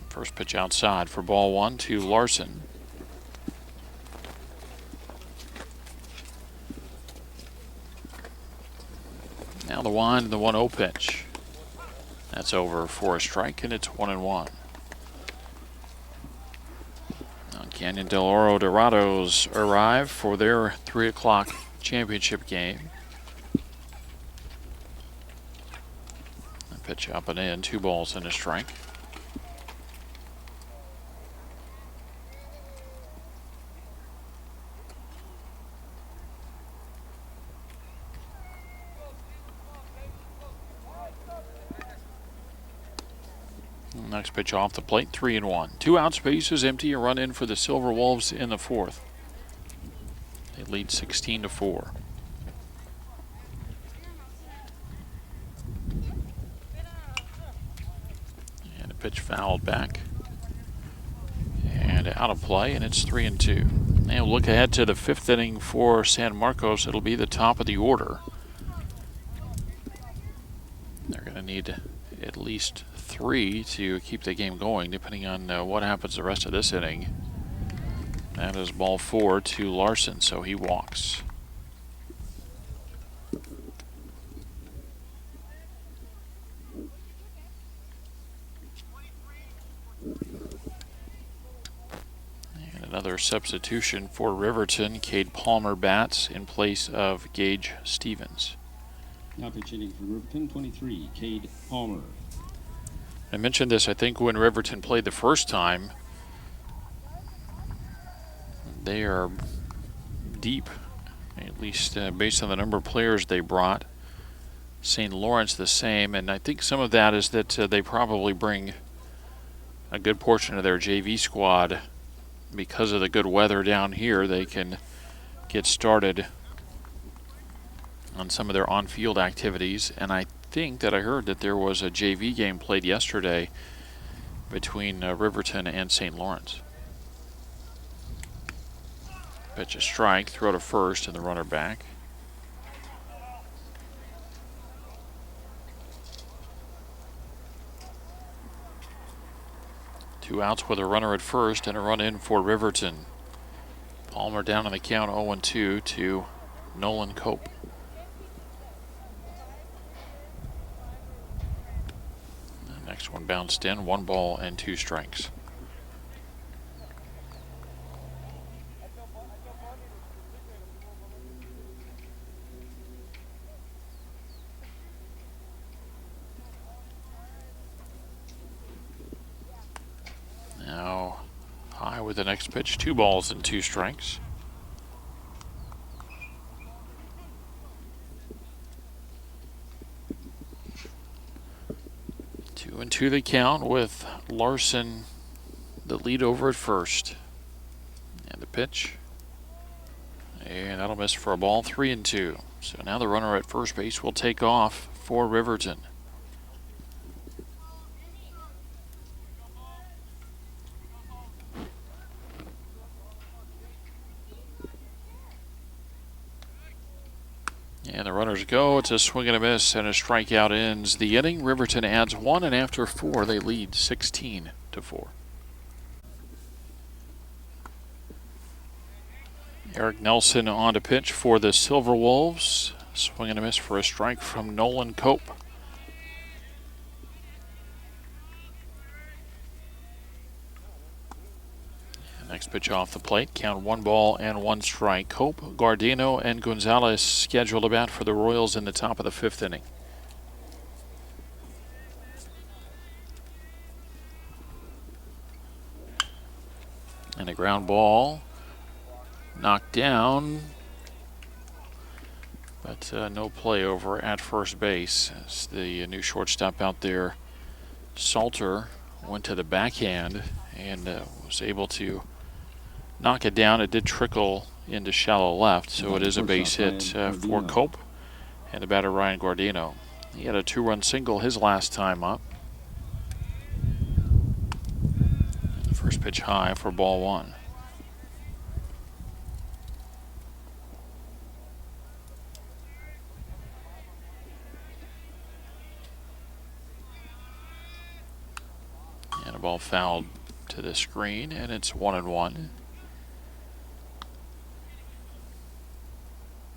First pitch outside for ball one to Larson. Now the wind and the 1-0 pitch. That's over for a strike, and it's 1-1. Now Canyon del Oro Dorados arrive for their 3 o'clock championship game. A pitch up and in, 2 balls and a strike. Next pitch off the plate, 3-1. 2 outs, bases empty, a run in for the Silverwolves in the 4th. They lead 16-4. And a pitch fouled back and out of play, and it's 3-2. Now look ahead to the 5th inning for San Marcos. It'll be the top of the order. They're going to need at least 3 to keep the game going, depending on what happens the rest of this inning. That is ball 4 to Larson, so he walks. And another substitution for Riverton. Cade Palmer bats in place of Gage Stevens. Now pitching for Riverton, 23, Cade Palmer. I mentioned this, I think, when Riverton played the first time. They are deep, at least based on the number of players they brought. St. Lawrence the same, and I think some of that is that they probably bring a good portion of their JV squad. Because of the good weather down here, they can get started on some of their on-field activities, and I think that I heard that there was a JV game played yesterday between Riverton and St. Lawrence. Pitch a strike, throw to first, and the runner back. Two outs with a runner at first and a run in for Riverton. Palmer down on the count, 0-2 to Nolan Cope. Next one bounced in, 1 ball and 2 strikes. Now high with the next pitch, 2 balls and 2 strikes. To the count with Larson the lead over at first. And the pitch. And that'll miss for a ball, 3-2. So now the runner at first base will take off for Riverton. And the runners go. It's a swing and a miss, and a strikeout ends the inning. Riverton adds 1, and after 4, they lead 16-4. Eric Nelson on to pitch for the Silverwolves. Swing and a miss for a strike from Nolan Cope. Next pitch off the plate, count 1 ball and 1 strike. Cope, Guardino, and Gonzalez scheduled to bat for the Royals in the top of the 5th inning. And a ground ball knocked down, but no play over at first base as the new shortstop out there, Salter, went to the backhand and was able to knock it down. It did trickle into shallow left, so it is a base hit for Cope and the batter Ryan Guardino. He had a 2-run single his last time up. And the first pitch high for ball 1. And a ball fouled to the screen, and it's 1-1.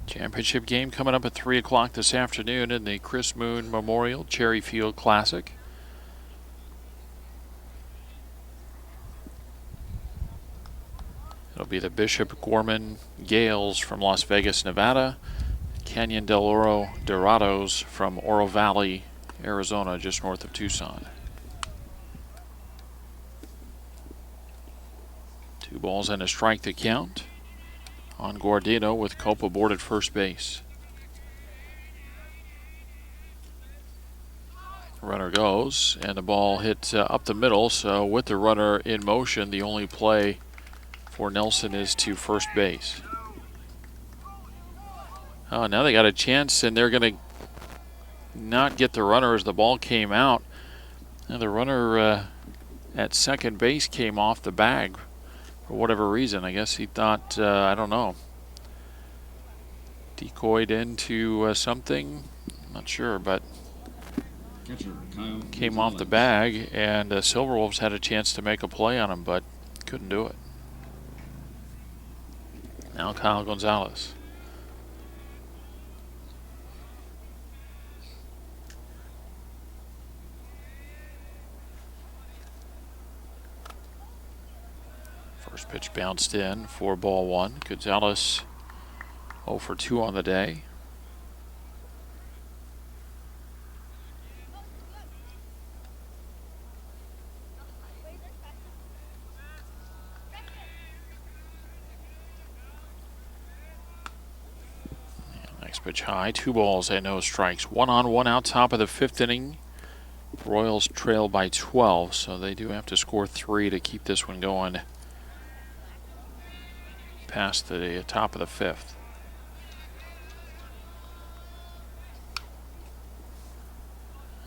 Championship game coming up at 3 o'clock this afternoon in the Chris Moon Memorial Cherry Field Classic. It'll be the Bishop Gorman Gales from Las Vegas, Nevada, Canyon del Oro Dorados from Oro Valley, Arizona, just north of Tucson. 2 balls and a strike to count on Guardino with Cope aboard at first base. Runner goes, and the ball hit up the middle, so with the runner in motion, the only play for Nelson is to first base. Oh, now they got a chance, and they're going to not get the runner as the ball came out. And the runner at second base came off the bag for whatever reason. I guess he thought, I don't know, decoyed into something. I'm not sure, but came off the bag, and Silverwolves had a chance to make a play on him, but couldn't do it. Now Kyle Gonzalez. First pitch bounced in for ball 1. Gonzalez 0 for 2 on the day. Next pitch high, 2 balls and no strikes. 1 on, 1 out, top of the 5th inning. Royals trail by 12, so they do have to score 3 to keep this one going past the top of the 5th.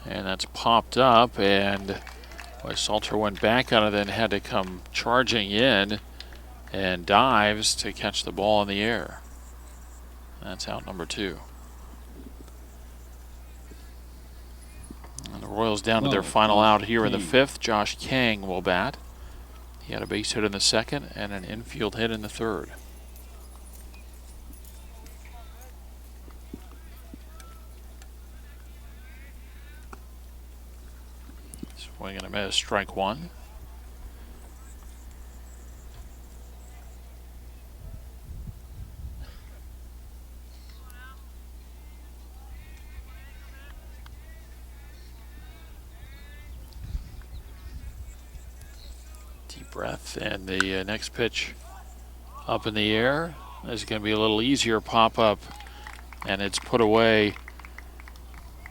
And that's popped up, and Salter went back on it, then had to come charging in and dives to catch the ball in the air. That's out number 2. And the Royals down to their final out here in the 5th. Josh Kang will bat. He had a base hit in the 2nd and an infield hit in the 3rd. Swing and a miss, strike 1. Deep breath, and the next pitch up in the air is going to be a little easier pop up, and it's put away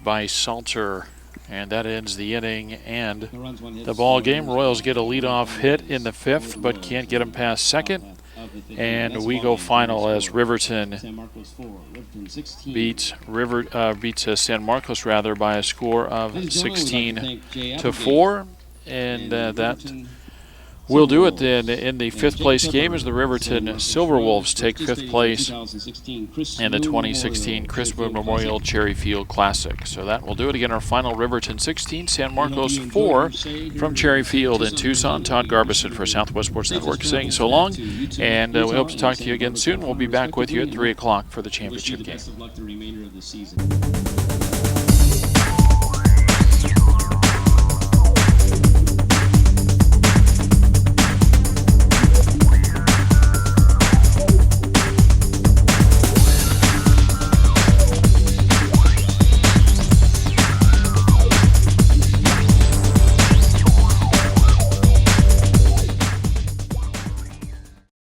by Salter. And that ends the inning and the ball game. Royals get a leadoff hit in the 5th, but can't get him past second. And we go final as Riverton beats San Marcos by a score of 16-4. And that will do it then in the 5th place game as the Riverton Silverwolves take 5th place in the 2016 Chris Moon Memorial Cherry Field Classic. So that will do it. Again, our final: Riverton 16, San Marcos 4 from Cherry Field in Tucson. Todd Garbison for Southwest Sports Network saying so long, and we hope to talk to you again soon. We'll be back with you at 3 o'clock for the championship game.